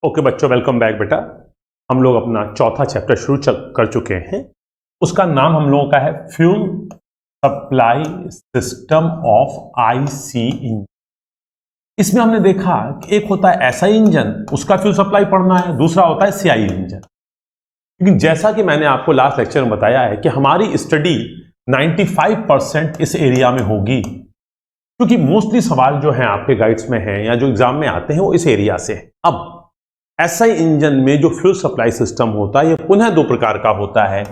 Okay बच्चों, welcome back बेटा। हम लोग अपना चौथा चैप्टर शुरू कर चुके हैं। उसका नाम हम लोगों का है fuel supply system of IC engine. इसमें हमने देखा कि एक होता है एसआई इंजन, उसका फ्यूल सप्लाई पढ़ना है, दूसरा होता है सीआई इंजन। लेकिन जैसा कि मैंने आपको लास्ट लेक्चर में बताया है कि हमारी स्टडी 95% इस एरिया में होगी, क्योंकि मोस्टली सवाल जो हैं आपके गाइड्स में हैं या जो एग्जाम में आते हैं वो इस एरिया से है। अब एसआई इंजन में जो फ्यूल सप्लाई सिस्टम होता है ये पुनः दो प्रकार का होता है।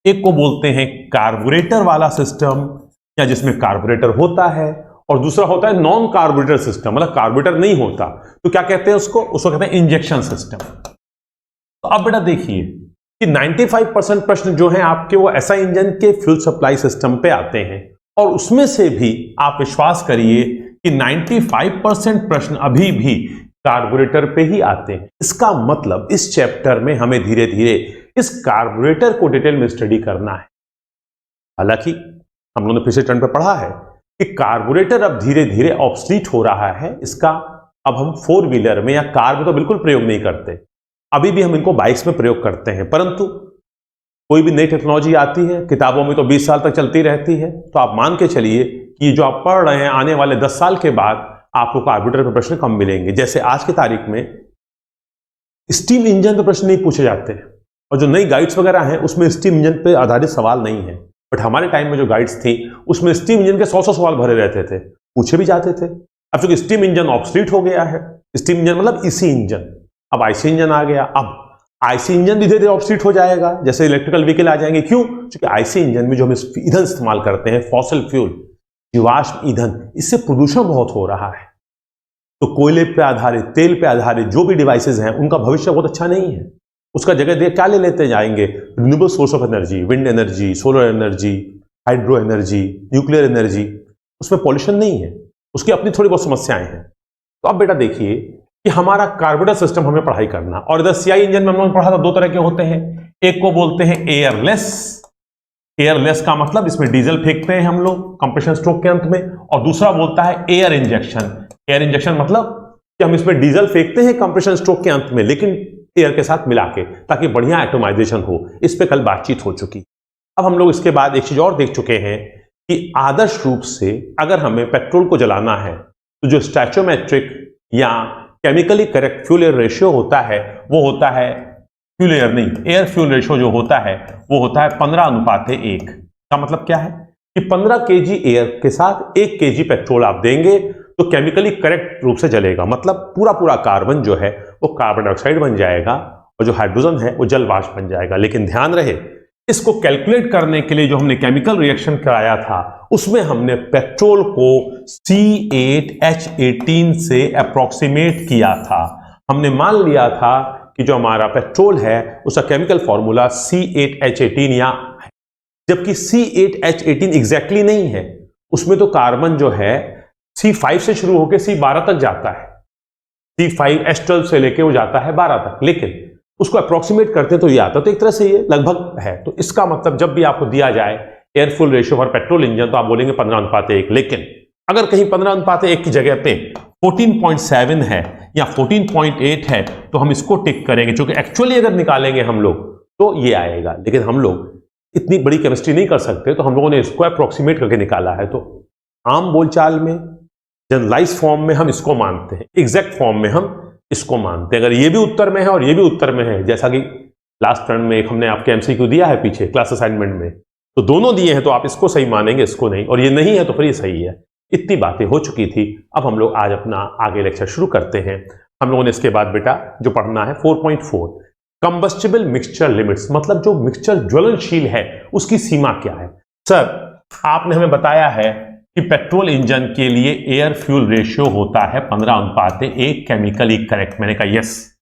एक को बोलते हैं कार्बोरेटर वाला सिस्टम, या जिसमें कार्बोरेटर होता है, और दूसरा होता है नॉन कार्बोरेटर सिस्टम, मतलब कार्बोरेटर नहीं होता तो क्या कहते हैं उसको कहते हैं इंजेक्शन सिस्टम। तो अब बेटा देखिए कि 95% प्रश्न जो है आपके वो एसआई इंजन के फ्यूल सप्लाई सिस्टम पे आते हैं, और उसमें से भी आप विश्वास करिए कि 95% प्रश्न अभी भी कार्बोरेटर पे ही आते हैं। इसका मतलब इस चैप्टर में हमें धीरे धीरे इस कार्बोरेटर को डिटेल में स्टडी करना है। हालांकि हम लोगों ने पिछले टर्न पे पढ़ा है कि कार्बोरेटर अब धीरे धीरे ऑब्सलीट हो रहा है। इसका अब हम फोर व्हीलर में या कार में तो बिल्कुल प्रयोग नहीं करते, अभी भी हम इनको बाइक्स में प्रयोग करते हैं। परंतु कोई भी नई टेक्नोलॉजी आती है, किताबों में तो 20 साल तक चलती रहती है, तो आप मान के चलिए कि जो आप पढ़ रहे हैं आने वाले 10 साल के बाद आपको कार्बोरेटर पर प्रश्न कम मिलेंगे। जैसे आज की तारीख में स्टीम इंजन पर प्रश्न नहीं पूछे जाते, और जो नई गाइड्स वगैरह हैं उसमें स्टीम इंजन पर आधारित सवाल नहीं है। बट हमारे टाइम में जो गाइड्स थी उसमें स्टीम इंजन के 100 सवाल भरे रहते थे, पूछे भी जाते थे। अब चूंकि स्टीम इंजन ऑब्सलीट हो गया है, स्टीम इंजन मतलब ईसी इंजन, अब आईसी इंजन आ गया। अब आईसी इंजन भी धीरे धीरे ऑब्सलीट हो जाएगा, जैसे इलेक्ट्रिकल व्हीकल आ जाएंगे। क्यों? क्योंकि आईसी इंजन में जो हम ईंधन इस्तेमाल करते हैं, फॉसिल फ्यूल, जीवाश्म ईंधन, इससे प्रदूषण बहुत हो रहा है। तो कोयले पे आधारित, तेल पे आधारित जो भी डिवाइसेज हैं उनका भविष्य बहुत अच्छा नहीं है। उसका जगह दे क्या ले लेते जाएंगे? Renewable source of energy, wind energy, solar energy, hydro energy, nuclear energy. उसमें पॉल्यूशन नहीं है, उसकी अपनी थोड़ी बहुत समस्याएं हैं। तो अब बेटा देखिए कि हमारा कार्बोरेटर सिस्टम हमें पढ़ाई करना, और इधर सीआई इंजन में हमने पढ़ा था दो तरह के होते हैं। एक को बोलते हैं एयरलेस। एयरलेस का मतलब इसमें डीजल फेंकते हैं हम लोग कंप्रेशन स्ट्रोक के अंत में, और दूसरा बोलता है एयर इंजेक्शन। एयर इंजेक्शन मतलब कि हम इसमें डीजल फेंकते हैं कंप्रेशन स्ट्रोक के अंत में, लेकिन एयर के साथ मिला के, ताकि बढ़िया एटोमाइजेशन हो। इस पे कल बातचीत हो चुकी। अब हम लोग इसके बाद एक चीज और देख चुके हैं कि आदर्श रूप से अगर हमें पेट्रोल को जलाना है तो जो स्टैचोमेट्रिक या chemically correct fuel air ratio होता है वो होता है, फ्यूल एयर नहीं, एयर फ्यूल रेशियो जो होता है वो होता है 15:1। का मतलब क्या है कि 15 kg एयर के साथ 1 kg पेट्रोल आप देंगे तो केमिकली करेक्ट रूप से जलेगा। मतलब पूरा कार्बन जो है वो कार्बन डाइऑक्साइड बन जाएगा, और जो हाइड्रोजन है वो जल वाष्प बन जाएगा। लेकिन ध्यान रहे, इसको कैलकुलेट करने के लिए जो हमने केमिकल रिएक्शन कराया था उसमें हमने पेट्रोल को C8H18 से अप्रोक्सीमेट किया था। हमने मान लिया था कि जो हमारा पेट्रोल है उसका केमिकल फॉर्मूला C8H18 या, जबकि C8H18 एग्जैक्टली नहीं है। उसमें तो कार्बन जो है C5 से शुरू होकर C12 तक जाता है, C5H12 से लेके वो जाता है 12 तक, लेकिन उसको अप्रोक्सीमेट करते हैं तो ये आता, तो एक तरह से ये लगभग है। तो इसका मतलब जब भी आपको दिया जाए air fuel ratio for petrol engine तो आप बोलेंगे 15:1। लेकिन अगर कहीं 15:1 की जगह पे 14.7 है या 14.8 है तो हम इसको टिक करेंगे, क्योंकि एक्चुअली अगर निकालेंगे हम लोग तो ये आएगा। लेकिन हम लोग इतनी बड़ी केमिस्ट्री नहीं कर सकते, तो हम लोगों ने इसको अप्रोक्सीमेट करके निकाला है। तो आम बोलचाल में, जनरलाइज फॉर्म में हम इसको मानते हैं, एग्जैक्ट फॉर्म में हम इसको मानते हैं। अगर ये भी उत्तर में है और ये भी उत्तर में है, जैसा कि लास्ट टर्न में एक हमने आपके एमसीक्यू दिया है पीछे क्लास असाइनमेंट में, तो दोनों दिए हैं तो आप इसको सही मानेंगे, इसको नहीं, और ये नहीं है तो फिर ये सही है। इतनी बातें हो चुकी थी। अब हम लोग आज अपना आगे लेक्चर शुरू करते हैं। हम लोगों ने इसके बाद बेटा जो पढ़ना है 4.4 कंबस्टिबल मिक्सचर लिमिट्स, मतलब जो मिक्सचर ज्वलनशील है उसकी सीमा क्या है। सर आपने हमें बताया है कि पेट्रोल इंजन के लिए एयर फ्यूल रेशियो होता है 15:1 केमिकली करेक्ट। मैंने कहा यस।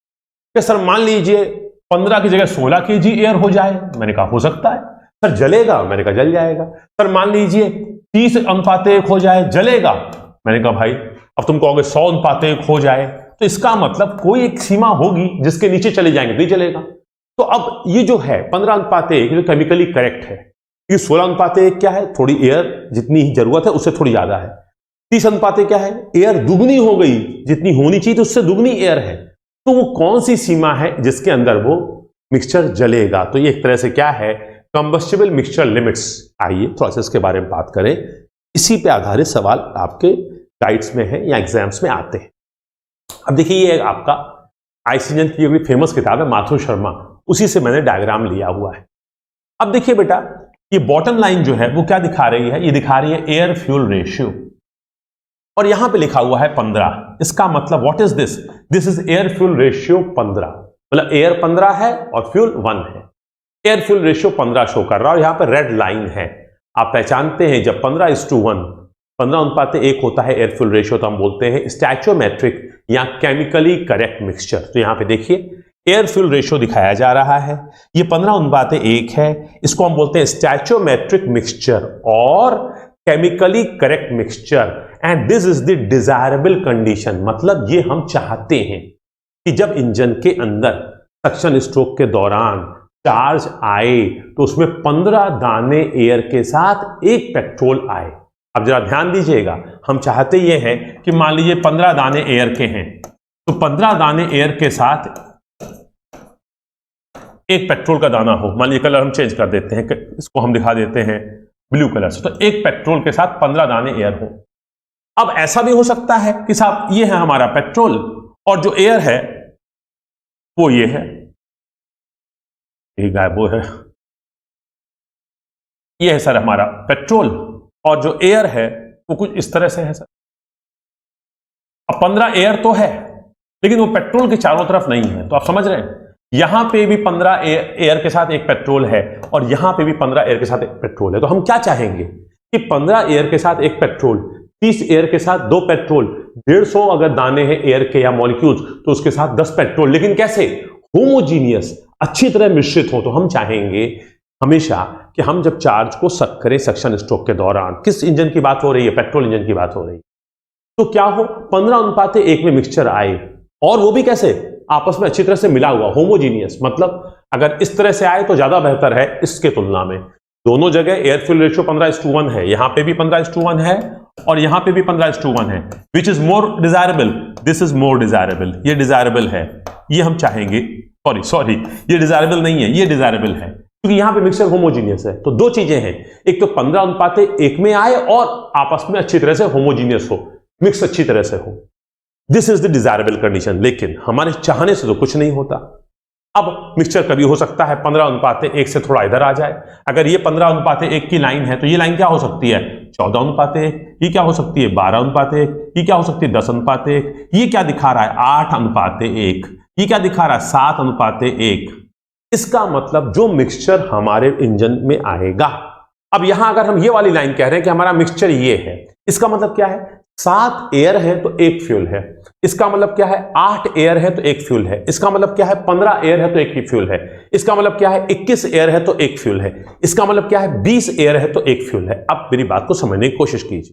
सर मान लीजिए 15 की जगह 16 kg एयर हो जाए। मैंने कहा हो सकता है। सर जलेगा? मैंने कहा जल जाएगा। सर मान लीजिए 30:1 हो जाए, जलेगा? मैंने कहा भाई अब तुम कहोगे 100:1 हो जाए, तो इसका मतलब कोई एक सीमा होगी जिसके नीचे चले जाएंगे तो ही जलेगा। तो अब ये जो है 15:1 जो केमिकली करेक्ट है, ये 16:1 क्या है? थोड़ी एयर जितनी जरूरत है उससे थोड़ी ज्यादा है। 30:1 क्या है? एयर दुगनी हो गई, जितनी होनी चाहिए तो उससे दुगनी एयर है। तो वो कौन सी सीमा है जिसके अंदर वो मिक्सचर जलेगा? तो ये एक तरह से क्या है, कंबस्टिबल मिक्सचर लिमिट्स। आइए थोड़ा सा इसके बारे में बात करें। इसी पे आधारित सवाल आपके गाइड्स में है या एग्जाम्स में आते हैं। अब देखिए, ये आपका आईसी इंजन की फेमस किताब है माथुर शर्मा, उसी से मैंने डायग्राम लिया हुआ है। अब देखिए बेटा, ये बॉटम लाइन जो है वो क्या दिखा रही है? ये दिखा रही है एयर फ्यूल रेशियो, और यहां पे लिखा हुआ है 15। इसका मतलब what is this? This is air fuel ratio 15, मतलब एयर 15 है और फ्यूल 1 है। एयर फ्यूल रेशियो 15 शो कर रहा है और यहां पर रेड लाइन है। आप पहचानते हैं जब 15:1 15:1 होता है एयर फ्यूल रेशियो, तो हम बोलते हैं स्टैचोमेट्रिक या केमिकली करेक्ट मिक्सचर। तो यहां पे देखिए एयर फ्यूल रेशियो दिखाया जा रहा है, ये 15:1 है। इसको हम बोलते हैं स्टैचोमेट्रिक मिक्सचर और chemically correct mixture, and this is the desirable condition. मतलब ये हम चाहते हैं कि जब इंजन के अंदर सक्शन स्ट्रोक के दौरान चार्ज आए तो उसमें 15 दाने एयर के साथ एक पेट्रोल आए। अब जरा ध्यान दीजिएगा, हम चाहते ये हैं कि मान लीजिए 15 दाने एयर के हैं, तो 15 दाने एयर के साथ एक पेट्रोल का दाना हो। मान लीजिए कलर हम चेंज कर देते हैं, इसको हम दिखा देते हैं ब्लू कलर से, तो एक पेट्रोल के साथ 15 दाने एयर हो। अब ऐसा भी हो सकता है कि साहब ये है हमारा पेट्रोल और जो एयर है वो ये है, ये गायब वो है, ये है सर हमारा पेट्रोल, और जो एयर है वो कुछ इस तरह से है सर। अब 15 एयर तो है लेकिन वो पेट्रोल के चारों तरफ नहीं है, तो आप समझ रहे हैं यहां पे भी 15 एयर के साथ एक पेट्रोल है और यहां पे भी 15 एयर के साथ एक पेट्रोल है। तो हम क्या चाहेंगे कि 15 एयर के साथ एक पेट्रोल, 30 एयर के साथ 2 पेट्रोल, 150 अगर दाने हैं एयर के या मॉलिक्यूल्स तो उसके साथ 10 पेट्रोल, लेकिन कैसे? होमोजीनियस, अच्छी तरह मिश्रित हो। तो हम चाहेंगे हमेशा कि हम जब चार्ज को सक करें सक्शन स्ट्रोक के दौरान, किस इंजन की बात हो रही है? पेट्रोल इंजन की बात हो रही है, तो क्या हो 15:1 में मिक्सचर आए, और वो भी कैसे? आपस में अच्छी तरह से मिला हुआ, होमोजीनियस। मतलब अगर इस तरह से आए तो ज्यादा बेहतर है इसके तुलना में। दोनों जगह एयर फ्यूल रेशियो 15:1 है, यहां पे भी 15:1 है और यहां पे भी 15:1 है। Which is more desirable? This is more desirable, ये डिजायरेबल है, ये हम चाहेंगे। सॉरी ये डिजायरेबल नहीं है, ये डिजायरेबल है क्योंकि यहां पे मिक्सचर होमोजीनियस है। तो दो चीजें हैं, एक तो 15:1 में आए और आपस में अच्छी तरह से होमोजीनियस हो, मिक्स अच्छी तरह से हो। This is the desirable condition. लेकिन हमारे चाहने से तो कुछ नहीं होता। अब मिक्सचर कभी हो सकता है 15:1 से थोड़ा इधर आ जाए। अगर ये 15:1 की लाइन है तो ये लाइन क्या हो सकती है? 14:1। ये क्या हो सकती है? 12:1। ये क्या हो सकती है? 10:1। ये क्या दिखा रहा है? 8:1। ये क्या दिखा रहा है? 7:1। इसका मतलब जो मिक्सचर हमारे इंजन में आएगा, अब यहां अगर हम ये वाली लाइन कह रहे हैं कि हमारा मिक्सचर ये है, इसका मतलब क्या है? 7 एयर है तो 1 फ्यूल है। इसका मतलब क्या है? 8 एयर है तो 1 फ्यूल है। इसका मतलब क्या है? 15 एयर है तो 1 फ्यूल है। इसका मतलब क्या है? 21 एयर है तो 1 फ्यूल है। इसका मतलब क्या है? 20 एयर है तो 1 फ्यूल है। अब मेरी बात को समझने की कोशिश कीजिए।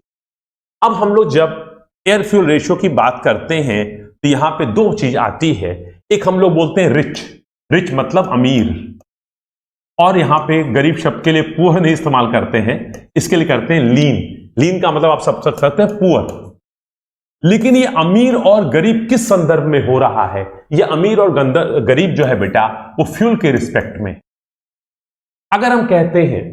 अब हम लोग जब एयर फ्यूल रेशियो की बात करते हैं तो यहां पे दो चीज आती है। एक हम लोग बोलते हैं रिच, रिच मतलब अमीर, और यहां पे गरीब शब्द के लिए पुअर नहीं इस्तेमाल करते हैं, इसके लिए करते हैं लीन। लीन का मतलब आप सब समझ सकते हैं पुअर। लेकिन ये अमीर और गरीब किस संदर्भ में हो रहा है? ये अमीर और गरीब जो है बेटा वो फ्यूल के रिस्पेक्ट में। अगर हम कहते हैं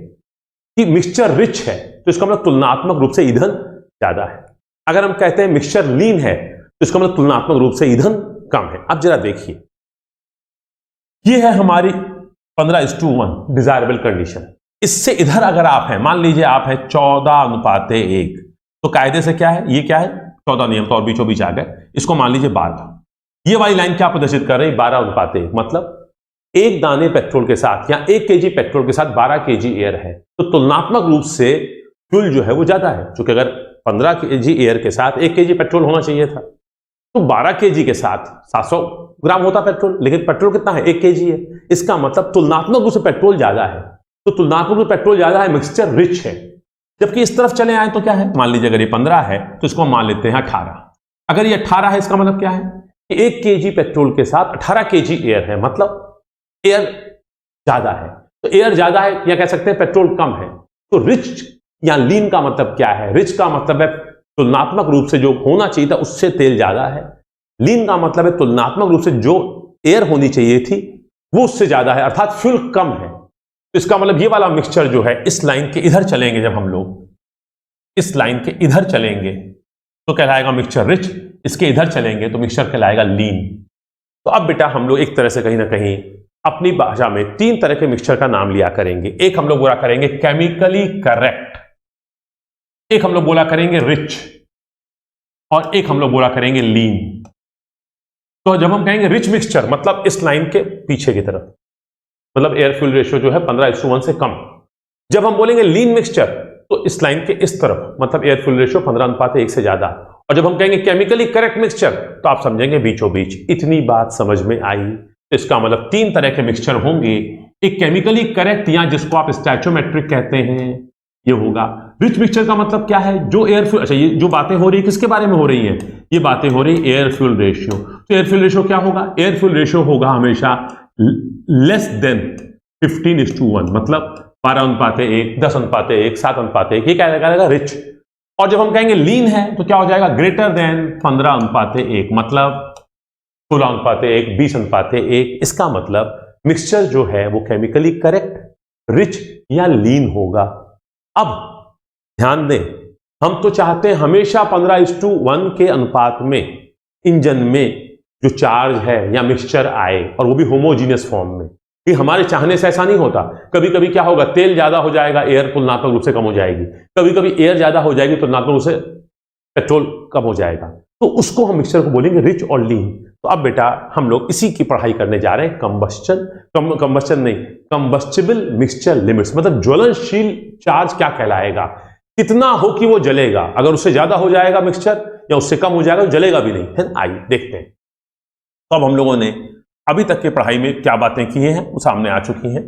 कि मिक्सचर रिच है तो इसका मतलब तुलनात्मक रूप से ईंधन ज्यादा है। अगर हम कहते हैं मिक्सचर लीन है तो इसका मतलब तुलनात्मक रूप से ईंधन कम है। अब जरा देखिए, ये है हमारी 15:1 डिजायरेबल कंडीशन। इससे इधर अगर आप हैं, मान लीजिए आप हैं 14:1, तो कायदे से क्या है? ये क्या है? 14 नियम तो और बीचों बीच आ गए। इसको मान लीजिए 12। ये वाली लाइन क्या प्रदर्शित कर रही है? 12:1। मतलब एक दाने पेट्रोल के साथ या 1 kg पेट्रोल के साथ 12 kg एयर है, तो तुलनात्मक रूप से फ्यूल जो है वो ज्यादा है। क्योंकि अगर 15 kg एयर के साथ 1 kg पेट्रोल होना चाहिए था, तो 12 kg के साथ 700 ग्राम होता पेट्रोल, लेकिन पेट्रोल कितना है? 1 kg है। इसका मतलब तुलनात्मक रूप से पेट्रोल ज्यादा है। तो तुलनात्मक रूप से पेट्रोल ज्यादा है, मिक्सचर रिच है। जबकि इस तरफ चले आए तो क्या है? मान लीजिए अगर ये 15 है तो इसको मान लेते हैं 18। अगर ये 18 है, इसका मतलब क्या है कि 1 kg पेट्रोल के साथ 18 kg एयर है, मतलब एयर ज्यादा है। तो एयर ज्यादा है या कह सकते हैं पेट्रोल कम है। तो रिच या लीन का मतलब क्या है? रिच का मतलब है तुलनात्मक रूप से जो होना चाहिए था उससे तेल ज्यादा है, लीन का मतलब है तुलनात्मक रूप से जो एयर होनी चाहिए थी वो उससे ज्यादा है, अर्थात फ्यूल कम है। तो इसका मतलब ये वाला मिक्सचर जो है इस लाइन के इधर चलेंगे, जब हम लोग इस लाइन के इधर चलेंगे तो कहलाएगा मिक्सचर रिच, इसके इधर चलेंगे तो मिक्सचर कहलाएगा लीन। तो अब बेटा हम लोग एक तरह से कहीं ना कहीं अपनी भाषा में तीन तरह के मिक्सचर का नाम लिया करेंगे। एक हम लोग बोला करेंगे केमिकली करेक्ट, एक हम लोग बोला करेंगे रिच, और एक हम लोग बोला करेंगे लीन। तो जब हम कहेंगे रिच मिक्सचर मतलब इस लाइन के पीछे की तरफ, मतलब एयर फ्यूल रेशियो जो है 15:1 से कम। जब हम बोलेंगे लीन मिक्सचर तो इस लाइन के इस तरफ, मतलब एयर फ्यूल रेशियो 15:1 से ज्यादा। और जब हम कहेंगे केमिकली करेक्ट मिक्सचर तो आप समझेंगे बीचों बीच। इतनी बात समझ में आई। तो इसका मतलब तीन तरह के मिक्सचर होंगे, एक केमिकली करेक्ट या जिसको आप स्टैचोमेट्रिक कहते हैं ये होगा। रिच मिक्सचर का मतलब क्या है, जो एयर फ्यूल, अच्छा ये जो बातें हो रही है किसके बारे में हो रही है, ये बातें हो रही एयर फ्यूल रेशियो। तो एयर फ्यूल रेशियो क्या होगा, एयर फ्यूल रेशियो होगा हमेशा लेस देन 15:1, मतलब 12:1, 10:1, 7:1, ये क्या रहेगा रिच। और जब हम कहेंगे लीन है तो क्या हो जाएगा, ग्रेटर देन 15:1, मतलब 16:1, 20:1। इसका मतलब मिक्सचर जो है वो केमिकली करेक्ट, रिच या लीन होगा। अब ध्यान दें, हम तो चाहते हैं हमेशा 15:1 के अनुपात में इंजन में जो चार्ज है या मिक्सचर आए, और वो भी होमोजीनियस फॉर्म में। ये हमारे चाहने से ऐसा नहीं होता। कभी कभी क्या होगा, तेल ज्यादा हो जाएगा, एयर तुलनात्मक रूप से कम हो जाएगी। कभी कभी एयर ज्यादा हो जाएगी, तुलनात्मक रूप से पेट्रोल कम हो जाएगा। तो उसको हम मिक्सचर को बोलेंगे रिच और लीन। तो अब बेटा हम लोग इसी की पढ़ाई करने जा रहे हैं, कंबस्टिबल मिक्सचर लिमिट्स, मतलब ज्वलनशील चार्ज क्या कहलाएगा, कितना हो कि वो जलेगा। अगर उससे ज्यादा हो जाएगा मिक्सचर या उससे कम हो जाएगा तो जलेगा भी नहीं है। आइए देखते हैं। तो अब हम लोगों ने अभी तक की पढ़ाई में क्या बातें की हैं वो सामने आ चुकी हैं।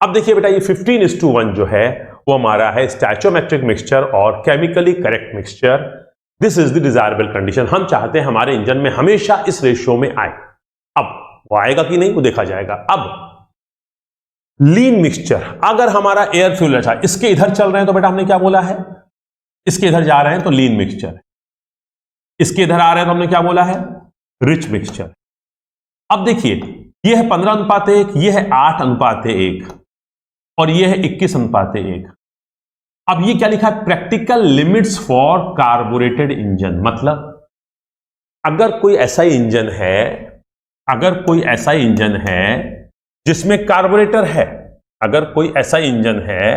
अब देखिए बेटा, ये 15:1 जो है वो हमारा है स्टैचोमेट्रिक मिक्सचर और chemically correct mixture. This is the desirable condition. हम चाहते हैं हमारे इंजन में हमेशा इस रेशियो में आए। अब वो आएगा कि नहीं वो देखा जाएगा। अब लीन मिक्सचर, अगर हमारा एयर फ्यूल अच्छा इसके इधर चल रहे हैं तो बेटा हमने क्या बोला है, इसके इधर जा रहे हैं तो लीन मिक्सचर, इसके इधर आ रहे हैं तो हमने क्या बोला है, रिच मिक्सचर। अब देखिए यह है 15:1, यह है 8:1 और यह है 21:1। अब ये क्या लिखा है, practical limits for carbonated engine. मतलब अगर कोई ऐसा इंजन है, अगर कोई ऐसा इंजन है जिसमें कार्बोरेटर है, अगर कोई ऐसा इंजन है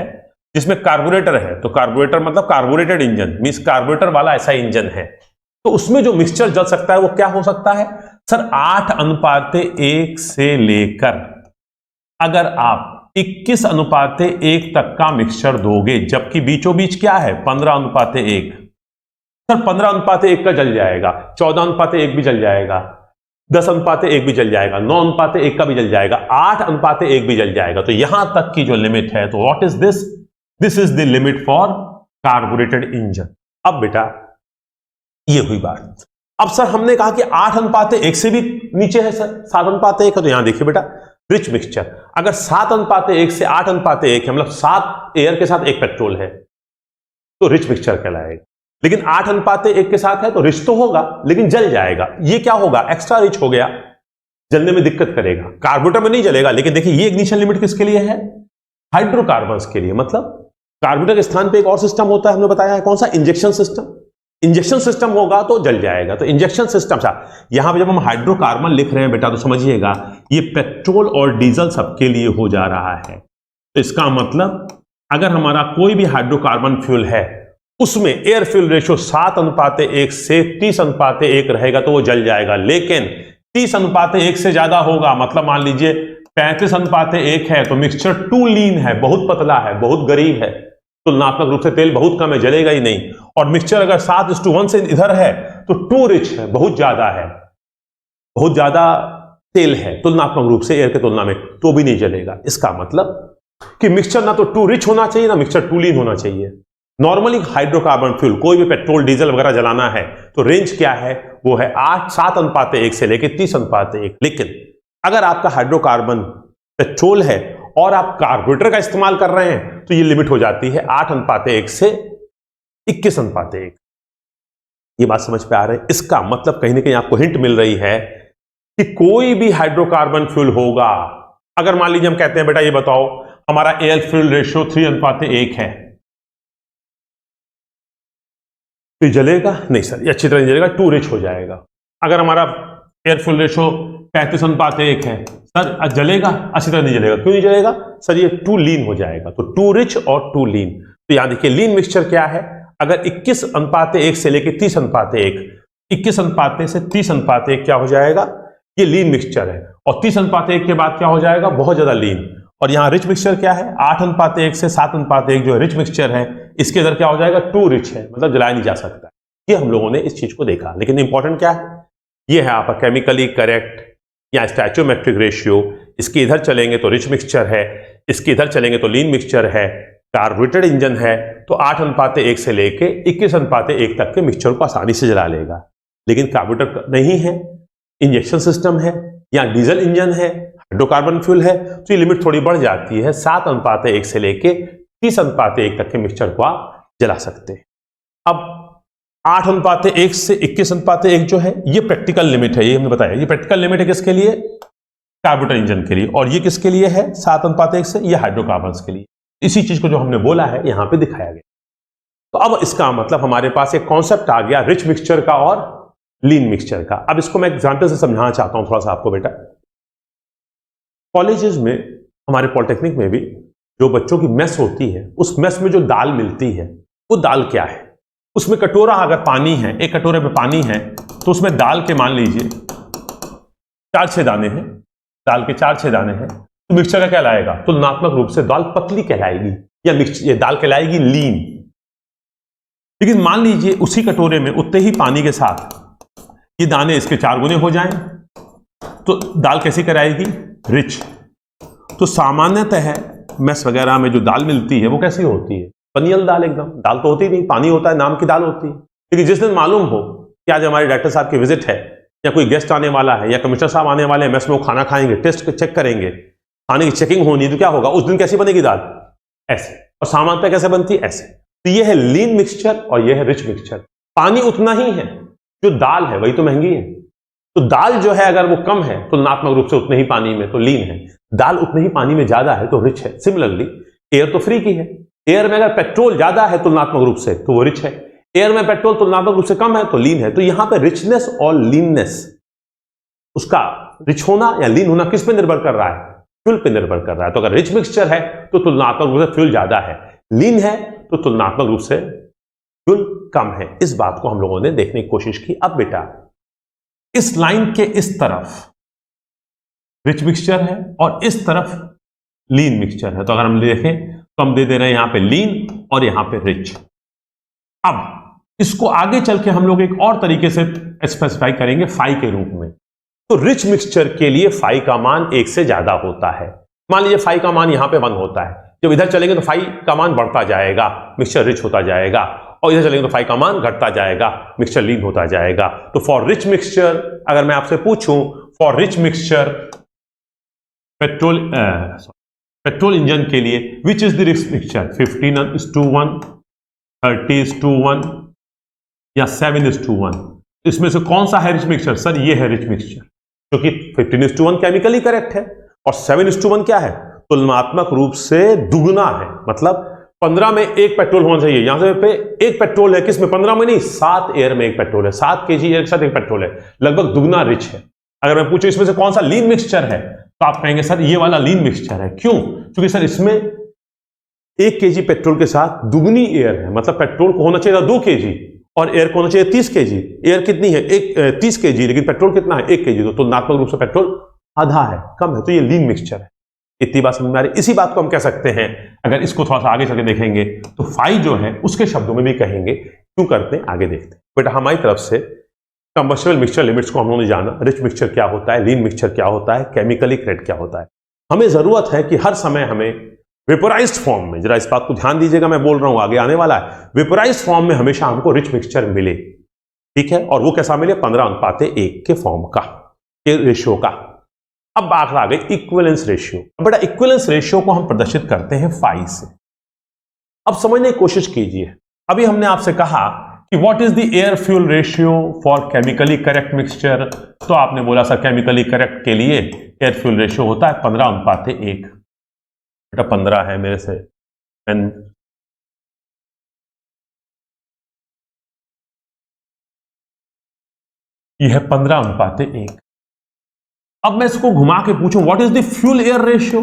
जिसमें कार्बोरेटर है, तो कार्बोरेटर मतलब कार्बोरेटेड इंजन मींस कार्बोरेटर वाला ऐसा इंजन है, तो उसमें जो मिक्सचर जल सकता है वो क्या हो सकता है सर, 8:1 से लेकर अगर आप 21:1 तक का मिक्सचर दोगे, जबकि बीचों बीच क्या है 15:1, सर 15:1 का जल जाएगा, 14:1 भी जल जाएगा, 10:1 भी जल जाएगा, 9:1 का भी जल जाएगा, 8:1 भी जल जाएगा। तो यहां तक की जो लिमिट है, तो what is this, this is the limit for carbonated engine. अब बेटा ये हुई बात। अब सर हमने कहा कि 8:1 से भी नीचे है सर, 7:1 है। तो यहां देखिए बेटा रिच मिक्सचर, अगर 7:1 से 8:1 है, मतलब 7 एयर के साथ 1 पेट्रोल है, तो रिच मिक्सचर कहलाएगा। लेकिन 8:1 के साथ है तो रिच तो होगा लेकिन जल जाएगा। ये क्या होगा, एक्स्ट्रा रिच हो गया, जलने में दिक्कत करेगा, कार्बोरेटर में नहीं जलेगा। लेकिन देखिए ये इग्निशन लिमिट किसके लिए है, हाइड्रोकार्बन्स के लिए। मतलब कार्बोरेटर के स्थान पे एक और सिस्टम होता है, हमने बताया है, कौन सा, इंजेक्शन सिस्टम। इंजेक्शन सिस्टम होगा तो जल जाएगा। तो इंजेक्शन सिस्टम सा, यहां पे जब हम हाइड्रोकार्बन लिख रहे हैं बेटा तो समझिएगा ये पेट्रोल और डीजल सबके लिए हो जा रहा है। तो इसका मतलब अगर हमारा कोई भी हाइड्रोकार्बन फ्यूल है उसमें एयर फ्यूल रेशियो 7:1 से 30:1 रहेगा तो वो जल जाएगा। लेकिन 30:1 से ज्यादा होगा, मतलब मान लीजिए 35:1 है, तो मिक्सचर टू लीन है, बहुत पतला है, बहुत गरीब है, तुलनात्मक रूप से तेल बहुत कम है, जलेगा ही नहीं। और मिक्सचर अगर 7:1 से इधर है तो टू रिच है, बहुत ज्यादा है, बहुत ज्यादा तेल है तुलनात्मक रूप से एयर के तुलना में, तो भी नहीं जलेगा। इसका मतलब कि मिक्सचर ना तो टू रिच होना चाहिए ना मिक्सचर टू लीन होना चाहिए। नॉर्मली हाइड्रोकार्बन फ्यूल कोई भी पेट्रोल डीजल वगैरह जलाना है तो रेंज क्या है, वो है 7:1 से लेकर 30:1। लेकिन अगर आपका हाइड्रोकार्बन पेट्रोल है और आप कार्बोरेटर का इस्तेमाल कर रहे हैं तो ये लिमिट हो जाती है 8:1 से 21:1। ये बात समझ पे आ रही है? इसका मतलब कहीं ना कहीं आपको हिंट मिल रही है कि कोई भी हाइड्रोकार्बन फ्यूल होगा, अगर मान लीजिए हम कहते हैं बेटा ये बताओ हमारा एयर फ्यूल रेशियो 3:1 है, तो ये जलेगा नहीं सर, ये अच्छी तरह नहीं जलेगा, टू रिच हो जाएगा। अगर हमारा एयर फ्यूल रेशियो 35:1 है सर, जलेगा? अच्छी तरह नहीं जलेगा। क्यों नहीं जलेगा सर? ये टू लीन हो जाएगा। तो टू रिच और टू लीन, तो यहां देखिए लीन मिक्सचर क्या है, अगर 21:1 से लेकर 30:1, 21 से 30:1 क्या हो जाएगा, ये लीन मिक्सचर है। और 30:1 के बाद क्या हो जाएगा, बहुत ज्यादा लीन। और यहां रिच मिक्सचर क्या है, 8:1 से 7:1 जो रिच मिक्सचर है, इसके अंदर क्या हो जाएगा, टू रिच है, मतलब जलाया नहीं जा सकता। ये हम लोगों ने इस चीज को देखा। लेकिन इंपॉर्टेंट क्या है, ये है आपका केमिकली करेक्ट या स्टैचोमेट्रिक रेशियो। इसके इधर चलेंगे तो रिच मिक्सचर है, इसके इधर चलेंगे तो लीन मिक्सचर है। कार्बोरेटेड इंजन है तो 8:1 से लेके 21:1 तक के मिक्सचर को आसानी से जला लेगा। लेकिन कार्बोरेटर नहीं है, इंजेक्शन सिस्टम है या डीजल इंजन है, हाइड्रोकार्बन फ्यूल है, तो ये लिमिट थोड़ी बढ़ जाती है। 7:1 से लेके 30:1 तक के मिक्सचर को आप जला सकते हैं। अब 8:1 से 21:1 जो है ये प्रैक्टिकल लिमिट है, ये हमने बताया। ये प्रैक्टिकल लिमिट है किसके लिए, कार्बोरेटर इंजन के लिए। और ये किसके लिए है 7:1 से, ये हाइड्रोकार्बन्स के लिए। इसी चीज को जो हमने बोला है यहां पे दिखाया गया। तो अब इसका मतलब हमारे पास एक कॉन्सेप्ट आ गया रिच मिक्सचर का और लीन मिक्सचर का। अब इसको मैं एग्जांपल से समझाना चाहता हूं थोड़ा सा आपको बेटा। कॉलेजेस में, हमारे पॉलिटेक्निक में भी जो बच्चों की मेस होती है, उस मेस में जो दाल मिलती है वो दाल क्या है, उसमें कटोरा अगर पानी है, एक कटोरे में पानी है, तो उसमें दाल के मान लीजिए 4-6 दाने हैं, दाल के 4-6 दाने हैं, तो मिक्सचर का क्या लाएगा, तुलनात्मक रूप से दाल पतली कहलाएगी या ये दाल कहलाएगी लीन। लेकिन मान लीजिए उसी कटोरे में उतने ही पानी के साथ ये दाने इसके 4 गुने हो जाएं, तो दाल कैसी कराएगी, रिच। तो सामान्यतः मेस वगैरह में जो दाल मिलती है वो कैसी होती है, पनियल दाल, एकदम दाल तो होती नहीं, पानी होता है, नाम की दाल होती है। लेकिन जिस दिन मालूम हो कि आज हमारे डॉक्टर साहब की विजिट है या कोई गेस्ट आने वाला है या कमिश्नर साहब आने वाले हैं, मेस में वो खाना खाएंगे, टेस्ट चेक करेंगे, खाने की चेकिंग होनी, तो क्या होगा उस दिन, कैसी बनेगी दाल, ऐसे। और सामान्यतः कैसे बनती है, ऐसे। तो ये है लीन मिक्सचर और ये है रिच मिक्सचर। पानी उतना ही है, जो दाल है वही तो महंगी है। तो दाल जो है अगर वो कम है तुलनात्मक रूप से उतने ही पानी में, तो लीन है। दाल उतने ही पानी में ज्यादा है तो रिच है। सिमिलरली एयर तो फ्री की है, एयर में अगर पेट्रोल ज्यादा है तुलनात्मक रूप से तो वो रिच है, एयर में पेट्रोल तुलनात्मक रूप से कम है तो लीन है। तो यहां पे रिचनेस और लीननेस, उसका रिच होना या लीन होना किस पे निर्भर कर रहा है, फ्यूल पे निर्भर कर रहा है। तो अगर रिच मिक्सचर है तो तुलनात्मक रूप से फ्यूल ज्यादा है, लीन है तो तुलनात्मक रूप से फ्यूल कम है। इस बात को हम लोगों ने देखने की कोशिश की। अब बेटा इस लाइन के इस तरफ रिच मिक्सचर है और इस तरफ लीन मिक्सचर है। तो अगर हम देखें तो हम दे दे रहे हैं यहां पे लीन और यहां पे रिच। अब इसको आगे चल के हम लोग एक और तरीके से स्पेसिफाई करेंगे फाई के रूप में। तो रिच मिक्सचर के लिए फाई का मान 1 से ज्यादा होता है। मान लीजिए फाई का मान यहां पे 1 होता है, जब इधर चलेंगे तो फाई का मान बढ़ता जाएगा, मिक्सचर रिच होता जाएगा, और इधर चलेंगे तो फाई का मान घटता जाएगा, मिक्सचर लीन होता जाएगा। तो फॉर रिच मिक्सचर, अगर मैं आपसे पूछूं for rich mixture petrol engine के लिए which is the rich mixture, 15:1, 30:1 या 7:1, इसमें से कौन सा है रिच मिक्सचर? सर ये है रिच मिक्सचर, क्योंकि 15:1 केमिकली करेक्ट है और 7:1 क्या है, तुलनात्मक रूप से दुगना है। मतलब 15 में 1 पेट्रोल होना चाहिए, यहां से पे 1 पेट्रोल है, किसमें 15 में नहीं, 7 एयर में 1 पेट्रोल है, 7 kg एयर के साथ 1 पेट्रोल है, लगभग दुगना रिच है। अगर मैं पूछूं इसमें से कौन सा लीन मिक्सचर है, तो आप कहेंगे सर ये वाला लीन मिक्सचर है। क्यों? क्योंकि सर इसमें 1 kg पेट्रोल के साथ दुगनी एयर है। मतलब पेट्रोल को होना चाहिए 2 kg और एयर को होना चाहिए 30 kg। एयर कितनी है, 30 kg, लेकिन पेट्रोल कितना है, 1 kg। तो तुलनात्मक रूप से पेट्रोल आधा है, कम है, तो ये लीन मिक्सचर है। इतनी बात समझ में आ रही। इसी बात को हम कह सकते हैं, अगर इसको थोड़ा सा आगे चल के देखेंगे तो फाई जो है उसके शब्दों में भी कहेंगे। क्यों करते हैं, आगे देखते हैं। बेटा हमारी तरफ से कंबस्टिबल मिक्सचर लिमिट्स को हम लोगों ने जाना, रिच मिक्सचर क्या होता है, लीन मिक्सचर क्या होता है, केमिकली करेक्ट क्या होता है। हमें जरूरत है कि हर समय हमें वेपोराइज्ड फॉर्म में, जरा इस बात को ध्यान दीजिएगा, मैं बोल रहा हूं आगे आने वाला है, वेपोराइज्ड फॉर्म में हमेशा हमको रिच मिक्सचर मिले, ठीक है। और वो कैसा मिले, 15:1 के फॉर्म का, के रेशियो का। अब बात आ गई इक्विवेलेंस रेशियो। बेटा इक्विवेलेंस रेशियो को हम प्रदर्शित करते हैं फाई से। अब समझने की कोशिश कीजिए, अभी हमने आपसे कहा कि what is the air fuel ratio for chemically correct mixture, तो आपने बोला सर केमिकली करेक्ट के लिए एयर फ्यूल रेशियो होता है 15:1। बेटा 15 है मेरे से, यह है 15:1। अब मैं इसको घुमा के पूछूं what is the fuel air ratio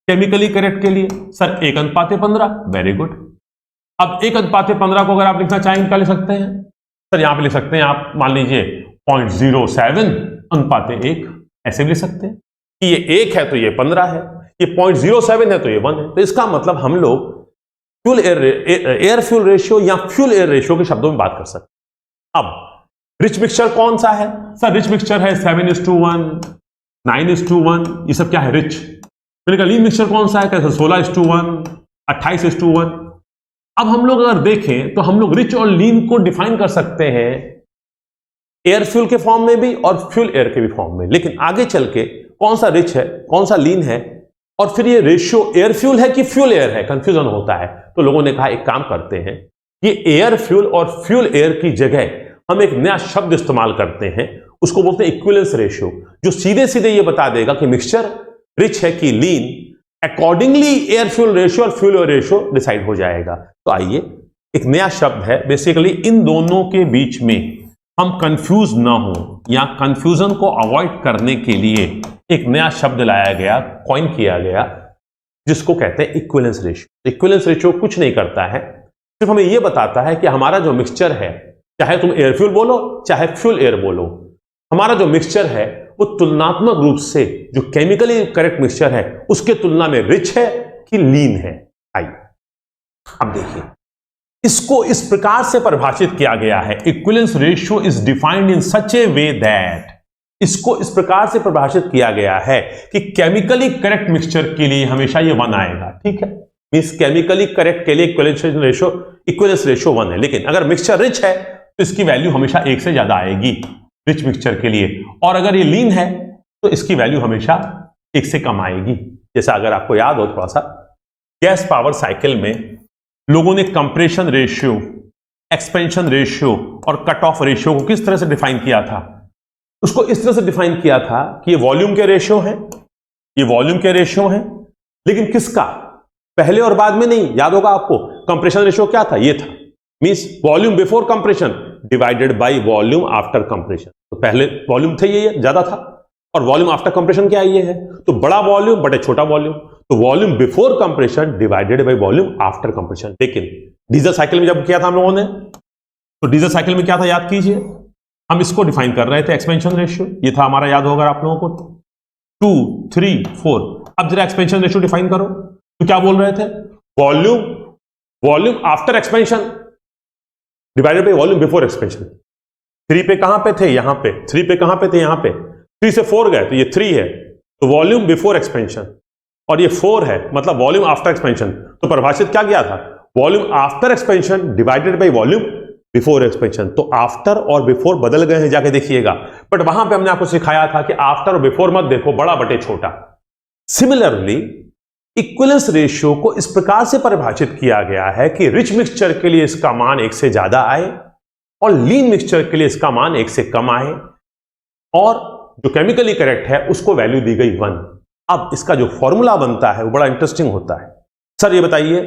chemically correct के लिए, सर 1:15। Very good. अब 1:15 को अगर आप लिखना चाहेंगे क्या लिख सकते हैं, सर यहां पे लिख सकते हैं आप, मान लीजिए 0.07:1, ऐसे भी लिख सकते हैं कि ये 1 है तो ये 15 है, ये 0.07 है तो ये 1 है। तो इसका मतलब हम लोग फ्यूल एयर फ्यूल रेशियो या फ्यूल एयर रेशियो के शब्दों में बात कर सकते हैं। अब रिच मिक्सचर कौन सा है, सर रिच मिक्सचर है 7:1, 9:1, ये सब क्या है रिच। मैंने कहा लीन मिक्सचर कौन सा है, कैसे 16:1, 28:1। अब हम लोग अगर देखें तो हम लोग रिच और लीन को डिफाइन कर सकते हैं एयर फ्यूल के फॉर्म में भी और फ्यूल एयर के भी फॉर्म में, लेकिन आगे चल के कौन सा रिच है कौन सा लीन है और फिर ये रेशियो एयर फ्यूल है कि फ्यूल एयर है, कंफ्यूजन होता है। तो लोगों ने कहा एक काम करते हैं, ये एयर फ्यूल और फ्यूल एयर की जगह हम एक नया शब्द इस्तेमाल करते हैं, उसको बोलते हैं इक्विवेलेंस रेशियो, जो सीधे सीधे ये बता देगा कि मिक्सचर रिच है कि लीन। अकॉर्डिंगली एयर फ्यूल रेशियो और फ्यूल एयर रेशियो डिसाइड हो जाएगा। तो आइए एक नया शब्द है, बेसिकली इन दोनों के बीच में हम कंफ्यूज ना हो या कंफ्यूजन को अवॉइड करने के लिए एक नया शब्द लाया गया, कॉइन किया गया, जिसको कहते हैं इक्विवेलेंस रेशियो। इक्विवेलेंस रेशियो कुछ नहीं करता है, सिर्फ हमें यह बताता है कि हमारा जो मिक्सचर है, चाहे तुम एयर फ्यूल बोलो चाहे फ्यूल एयर बोलो, हमारा जो मिक्सचर है वो तुलनात्मक रूप से जो केमिकली करेक्ट मिक्सचर है उसके तुलना में रिच है कि लीन है। आइए अब देखिए, इसको इस प्रकार से परिभाषित किया गया है, equivalence ratio is defined in such A way that, इसको इस प्रकार से परिभाषित किया गया है कि केमिकली करेक्ट मिक्सचर के लिए हमेशा ये 1 आएगा। ठीक है, मींस केमिकली करेक्ट के लिए इक्विवेलेंस रेशियो 1 है, लेकिन अगर मिक्सचर रिच है तो इसकी वैल्यू हमेशा 1 से ज्यादा आएगी रिच मिक्सचर के लिए, और अगर ये लीन है तो इसकी वैल्यू हमेशा 1 से कम आएगी। जैसा अगर आपको याद हो थोड़ा सा, गैस पावर साइकिल में लोगों ने कंप्रेशन रेशियो, एक्सपेंशन रेशियो और कट ऑफ रेशियो को किस तरह से डिफाइन किया था, उसको इस तरह से डिफाइन किया था कि ये वॉल्यूम के रेशियो है, ये वॉल्यूम के रेशियो है, लेकिन किसका, पहले और बाद में नहीं। याद होगा आपको कंप्रेशन रेशियो क्या था, ये था, means volume before compression divided by volume after compression. तो पहले वॉल्यूम थे ये ज्यादा था, और वॉल्यूम आफ्टर कंप्रेशन क्या ये है, तो बड़ा वॉल्यूम बटे छोटा वॉल्यूम, तो volume before compression divided by volume after compression. लेकिन डीजल साइकिल में जब किया था हम लोगों ने, तो डीजल साइकिल में क्या था याद कीजिए, हम इसको डिफाइन कर रहे थे एक्सपेंशन रेशियो, ये था हमारा, याद होगा आप लोगों को 2, 3, 4। अब जरा एक्सपेंशन रेशियो डिफाइन करो, तो क्या बोल रहे थे, volume after expansion divided by volume before expansion. 3 पे कहां पे थे, यहां पे, 3 पे कहां पे थे, यहां पे, 3 से 4 गए तो ये 3 है, तो वॉल्यूम बिफोर एक्सपेंशन, और ये 4 है मतलब वॉल्यूम आफ्टर एक्सपेंशन। तो परिभाषित क्या गया था, volume after expansion divided by volume before expansion. तो आफ्टर और बिफोर बदल गए हैं, जाके देखिएगा, बट वहां पे हमने आपको सिखाया था कि आफ्टर और बिफोर मत देखो, बड़ा बटे छोटा। सिमिलरली इक्विवेलेंस रेशियो को इस प्रकार से परिभाषित किया गया है कि रिच मिक्सचर के लिए इसका मान 1 से ज्यादा आए और लीन मिक्सचर के लिए इसका मान 1 से कम आए, और जो केमिकली करेक्ट है उसको वैल्यू दी गई 1। अब इसका जो फॉर्मूला बनता है वो बड़ा इंटरेस्टिंग होता है। सर ये बताइए,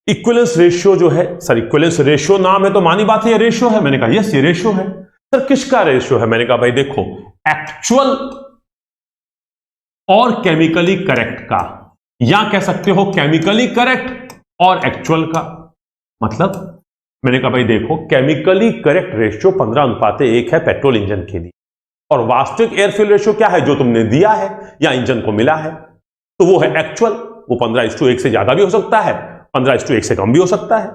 इक्विवेलेंस रेशियो जो है, सर इक्विवेलेंस रेशियो नाम है तो मानी बात है ये रेशियो है। मैंने कहा यस ये रेशियो है। सर किसका रेशियो है, मैंने कहा भाई देखो, एक्चुअल और केमिकली करेक्ट का, या कह सकते हो केमिकली करेक्ट और एक्चुअल का। मतलब मैंने कहा भाई देखो, केमिकली करेक्ट रेशियो 15:1 है पेट्रोल इंजन के लिए, और वास्तविक एयर फ्यूल रेशियो क्या है जो तुमने दिया है या इंजन को मिला है, तो वो है एक्चुअल। वो 15:1 से ज्यादा भी हो सकता है, 15:1 से कम भी हो सकता है,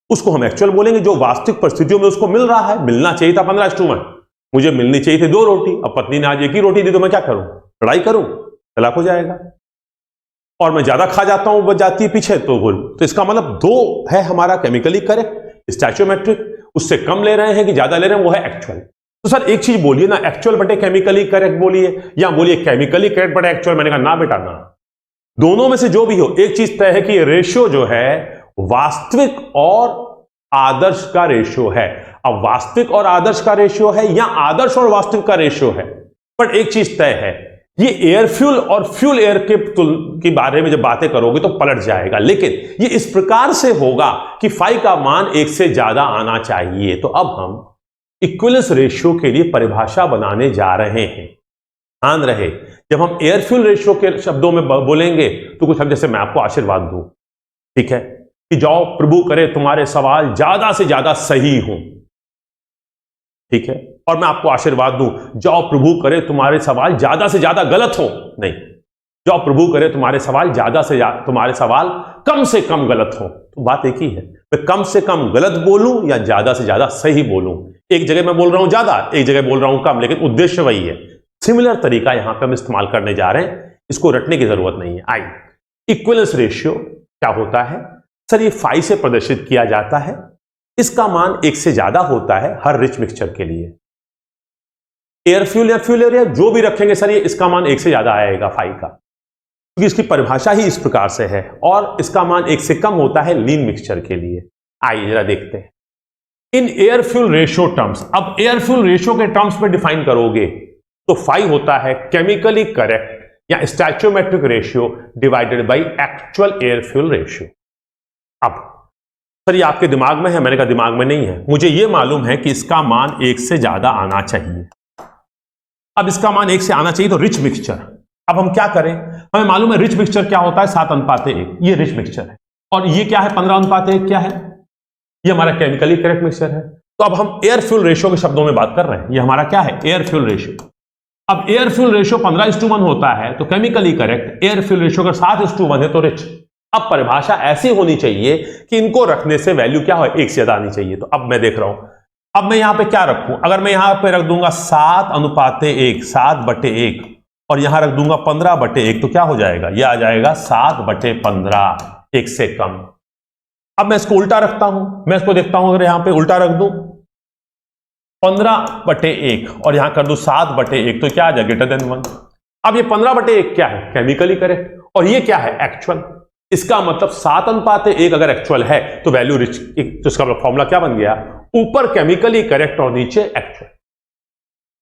उसको हम एक्चुअल बोलेंगे। जो वास्तविक परिस्थितियों में उसको मिल रहा है, मिलना चाहिए था 15:1, मुझे मिलनी चाहिए थी 2 रोटी, अब पत्नी ने आज 1 ही रोटी दी, तो मैं क्या करूं, लड़ाई करूं, तलाक हो जाएगा। और मैं ज्यादा खा जाता हूं, बच जाती है पीछे, तो इसका मतलब 2 है हमारा केमिकली करेक्ट, स्टैचोमेट्रिक, उससे कम ले रहे हैं कि ज्यादा ले रहे हैं, वो है एक्चुअल। तो सर एक चीज बोलिए ना, एक्चुअल बटे केमिकली करेक्ट बोलिए, या बोलिए केमिकली करेक्ट बटे एक्चुअल। मैंने कहा ना बेटा ना, दोनों में से जो भी हो, एक चीज तय है कि रेशियो जो है वास्तविक और आदर्श का रेशियो है। अब वास्तविक और आदर्श का रेशियो है या आदर्श और वास्तविक का रेशियो है, पर एक चीज तय है, ये एयर फ्यूल और फ्यूल एयर के बारे में जब बातें करोगे तो पलट जाएगा, लेकिन ये इस प्रकार से होगा कि फाई का मान 1 से ज्यादा आना चाहिए। तो अब हम इक्विवेलेंस रेशियो के लिए परिभाषा बनाने जा रहे हैं। ध्यान रहे, जब हम एयर फ्यूल रेशियो के शब्दों में बोलेंगे तो कुछ हम जैसे मैं आपको आशीर्वाद दूं, ठीक है, कि जाओ प्रभु करे तुम्हारे सवाल ज्यादा से ज्यादा सही हो, ठीक है, और मैं आपको आशीर्वाद दूं, जाओ प्रभु करे तुम्हारे सवाल ज्यादा से ज्यादा गलत हो, नहीं, जाओ प्रभु करे तुम्हारे सवाल तुम्हारे सवाल कम से कम गलत हो। तो बात एक ही है, मैं कम से कम गलत बोलूं या ज्यादा से ज्यादा सही बोलूं। एक जगह मैं बोल रहा हूं ज्यादा, एक जगह बोल रहा हूं कम, लेकिन उद्देश्य वही है। सिमिलर तरीका यहां पे हम इस्तेमाल करने जा रहे हैं, इसको रटने की जरूरत नहीं है। आई इक्विवेलेंस रेशियो क्या होता है सर? ये फाई से प्रदर्शित किया जाता है, इसका मान 1 से ज्यादा होता है हर रिच मिक्सचर के लिए। एयर फ्यूल या फ्यूल एयर जो भी रखेंगे सर, ये इसका मान 1 से ज्यादा आएगा फाई का, क्योंकि इसकी परिभाषा ही इस प्रकार से है, और इसका मान 1 से कम होता है लीन मिक्सचर के लिए। आइए जरा देखते हैं in air fuel ratio terms. अब एयर फ्यूल रेशियो के टर्म्स में डिफाइन करोगे तो फाई होता है केमिकली करेक्ट या stoichiometric ratio divided by actual air fuel ratio. अब सर ये आपके दिमाग में है, मैंने कहा दिमाग में नहीं है, मुझे ये मालूम है कि इसका मान 1 से ज्यादा आना चाहिए। अब इसका मान 1 से आना चाहिए तो रिच मिक्सचर। अब हम क्या करें, हमें मालूम है रिच मिक्सचर क्या होता है, 7:1, ये रिच मिक्सचर है, और ये क्या है 15:1 क्या है, ये हमारा केमिकली करेक्ट मिक्सचर है। तो अब हम एयर फ्यूल रेशियो के शब्दों में बात कर रहे हैं, ये हमारा क्या है, एयर फ्यूल रेशियो। अब एयर फ्यूल रेशियो 15:1 होता है तो chemically correct, air fuel ratio अगर 7:1 है तो रिच। अब परिभाषा ऐसी होनी चाहिए कि इनको रखने से वैल्यू क्या हो, 1 से ज्यादा आनी चाहिए। तो अब मैं देख रहा हूं, अब मैं यहां पे क्या रखूं, अगर मैं यहां पे रख दूंगा 7:1, 7/1, और यहां रख दूंगा 15/1, तो क्या हो जाएगा, यह आ जाएगा 7/15, 1 से कम। अब मैं इसको उल्टा रखता हूं, मैं इसको देखता हूं, अगर यहां पे उल्टा रख दूं 15/1 और यहां कर दूं 7/1, तो क्या आ जाएगा, ग्रेटर देन 1। अब ये 15/1 क्या है, केमिकली करेक्ट, और ये क्या है, एक्चुअल। इसका मतलब 7:1 अगर एक्चुअल है तो वैल्यू रिच, तो इसका फॉर्मूला क्या बन गया, ऊपर केमिकली करेक्ट और नीचे एक्चुअल।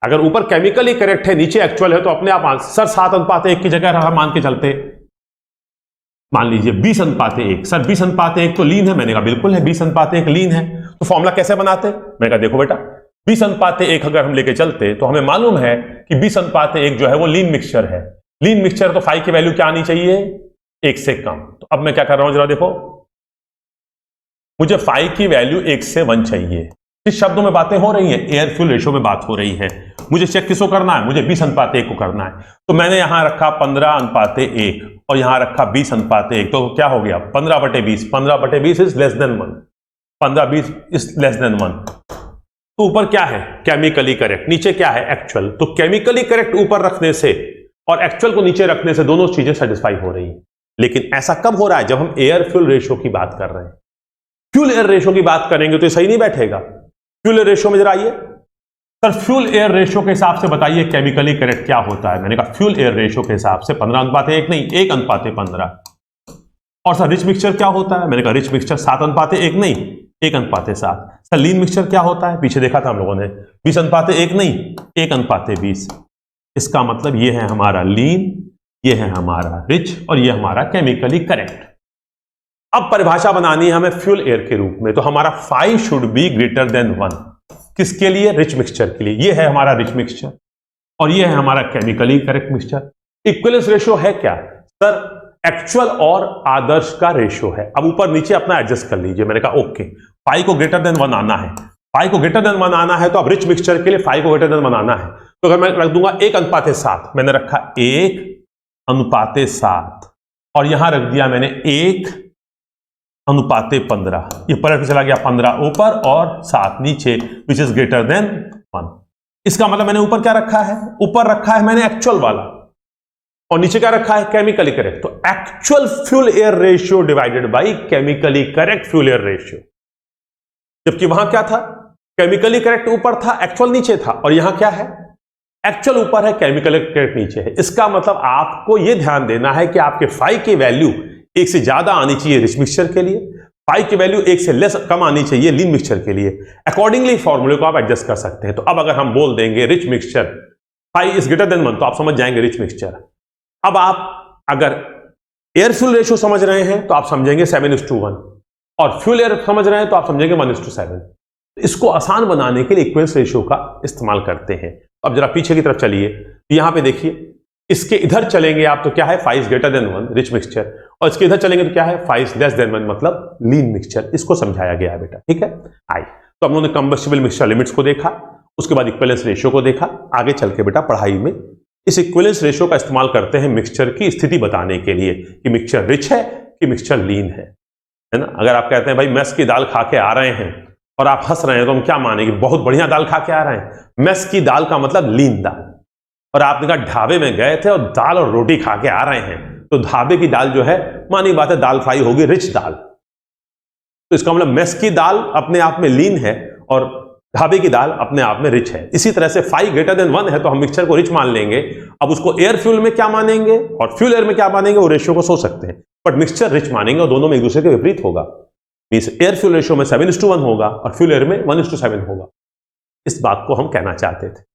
अगर ऊपर केमिकली करेक्ट है नीचे एक्चुअल है तो अपने आप आंसर 7:1 की जगह हम मान के चलते, मान लीजिए 20:1। सर 20:1 तो लीन है, मैंने कहा बिल्कुल है, 20:1 लीन है। तो फॉर्मूला कैसे बनाते, मैंने कहा देखो बेटा 20:1 अगर हम लेके चलते तो हमें मालूम है कि 20:1 जो है वो लीन मिक्सचर है। लीन मिक्सचर तो फाई की वैल्यू क्या आनी चाहिए, 1 से कम। तो अब मैं क्या कर रहा हूं जरा देखो, मुझे फाई की वैल्यू 1 से 1 चाहिए। इस शब्दों में बातें हो रही हैं, एयर फ्यूल रेशियो में बात हो रही है। मुझे चेक किसको करना है, मुझे 20:1 को करना है। तो मैंने यहां रखा 15:1 और यहां रखा 20:1, तो क्या हो गया 15/20, 15/20 is less than 1, 15/20 is less than 1। तो ऊपर क्या है, केमिकली करेक्ट, नीचे क्या है, एक्चुअल। तो केमिकली करेक्ट ऊपर रखने से और एक्चुअल को नीचे रखने से दोनों चीजें सेटिस्फाई हो रही हैं। लेकिन ऐसा कब हो रहा है, जब हम एयर फ्यूल रेशियो की बात कर रहे हैं। फ्यूल एयर रेशियो की बात करेंगे तो ये सही नहीं बैठेगा। फ्यूल एयर रेशियो में जरा आइए सर, फ्यूल एयर रेशियो के हिसाब से बताइए केमिकली करेक्ट क्या होता है। मैंने कहा फ्यूल एयर रेशियो के हिसाब से 15:1 नहीं, 1:15। और सर रिच मिक्सचर क्या होता है, मैंने कहा रिच मिक्सचर 7:1 नहीं, 1:7। सर लीन मिक्सचर क्या होता है, पीछे देखा था हम लोगों ने, 20:1 नहीं, 1:20। इसका मतलब ये है हमारा लीन, ये है हमारा रिच, और ये हमारा केमिकली करेक्ट। अब परिभाषा बनानी है हमें फ्यूल एयर के रूप में, तो हमारा phi should be greater than 1। किसके लिए, रिच मिक्सचर के लिए। ये है हमारा रिच मिक्सचर और ये है हमारा chemically correct mixture. Equivalence ratio है क्या सर, एक्चुअल और आदर्श का रेशियो है। अब ऊपर नीचे अपना एडजस्ट कर लीजिए। मैंने कहा ओके, फाई को ग्रेटर देन 1 आना है, फाई को ग्रेटर देन 1 आना है, तो अब रिच मिक्सचर के लिए फाई को ग्रेटर देन 1 आना है। तो अगर मैं रख दूंगा 1:7, मैंने रखा 1:7 और यहां रख दिया मैंने 1:15। ये पलट चला गया 15 ऊपर और 7 नीचे, विच इज ग्रेटर देन 1। इसका मतलब मैंने ऊपर क्या रखा है, ऊपर रखा है मैंने एक्चुअल वाला और नीचे क्या रखा है, केमिकली करेक्ट। तो actual fuel air ratio divided by chemically correct fuel air ratio. जबकि वहां क्या था, केमिकली करेक्ट ऊपर था, एक्चुअल नीचे था, और यहां क्या है, एक्चुअल ऊपर है, केमिकली करेक्ट नीचे है। इसका मतलब आपको यह ध्यान देना है कि आपके फाई की वैल्यू 1 से ज्यादा आनी चाहिए रिच मिक्सचर के लिए, फाई की वैल्यू 1 से लेस कम आनी चाहिए लीन मिक्सचर के लिए। अकॉर्डिंगली फॉर्मूले को आप एडजस्ट कर सकते हैं। तो अब अगर हम बोल देंगे rich mixture phi is greater than 1 तो आप समझ जाएंगे रिच मिक्सचर। अब आप अगर एयर फ्यूल रेशियो समझ रहे हैं तो आप समझेंगे 7:1 और फ्यूल एयर समझ रहे हैं तो आप समझेंगे 1:7। इसको आसान बनाने के लिए इक्विवेलेंस रेशियो का इस्तेमाल करते हैं। अब जरा पीछे की तरफ चलिए, यहां पे देखिए, इसके इधर चलेंगे आप तो क्या है 5 ग्रेटर देन 1 रिच मिक्सचर, और इसके इधर चलेंगे तो क्या है 5 लेस देन 1 मतलब लीन मिक्सचर। इसको समझाया गया है बेटा, ठीक है। आइए, तो हम लोगों ने कंबस्टिबल मिक्सचर लिमिट्स को देखा, उसके बाद इक्विवेलेंस रेशियो को देखा। आगे चल के बेटा पढ़ाई में इस इक्विवेलेंस रेशियो का इस्तेमाल करते हैं मिक्सचर की स्थिति बताने के लिए कि मिक्सचर रिच है कि मिक्सचर लीन है ना। अगर आप कहते हैं भाई मेस की दाल खा के आ रहे हैं और आप हंस रहे हैं तो हम क्या मानेंगे बहुत बढ़िया दाल खा के आ रहे हैं। मेस की दाल का मतलब लीन दाल। और आपने कहा ढाबे में गए थे और दाल और रोटी खा के आ रहे हैं तो ढाबे की दाल जो है मानी बात है दाल फ्राई होगी रिच दाल। तो इसका मतलब मेस की दाल अपने आप में लीन है और ढाबे की दाल अपने आप में रिच है। इसी तरह से 5 ग्रेटर देन 1 है तो हम मिक्सचर को रिच मान लेंगे। अब उसको एयर फ्यूल में क्या मानेंगे और फ्यूल एयर में क्या मानेंगे वो रेशियो को सोच सकते हैं, बट मिक्सचर रिच मानेंगे और दोनों में एक दूसरे के विपरीत होगा। मींस एयर फ्यूल रेशियो में 7:1 होगा और फ्यूल एयर में 1:7 होगा। इस बात को हम कहना चाहते थे।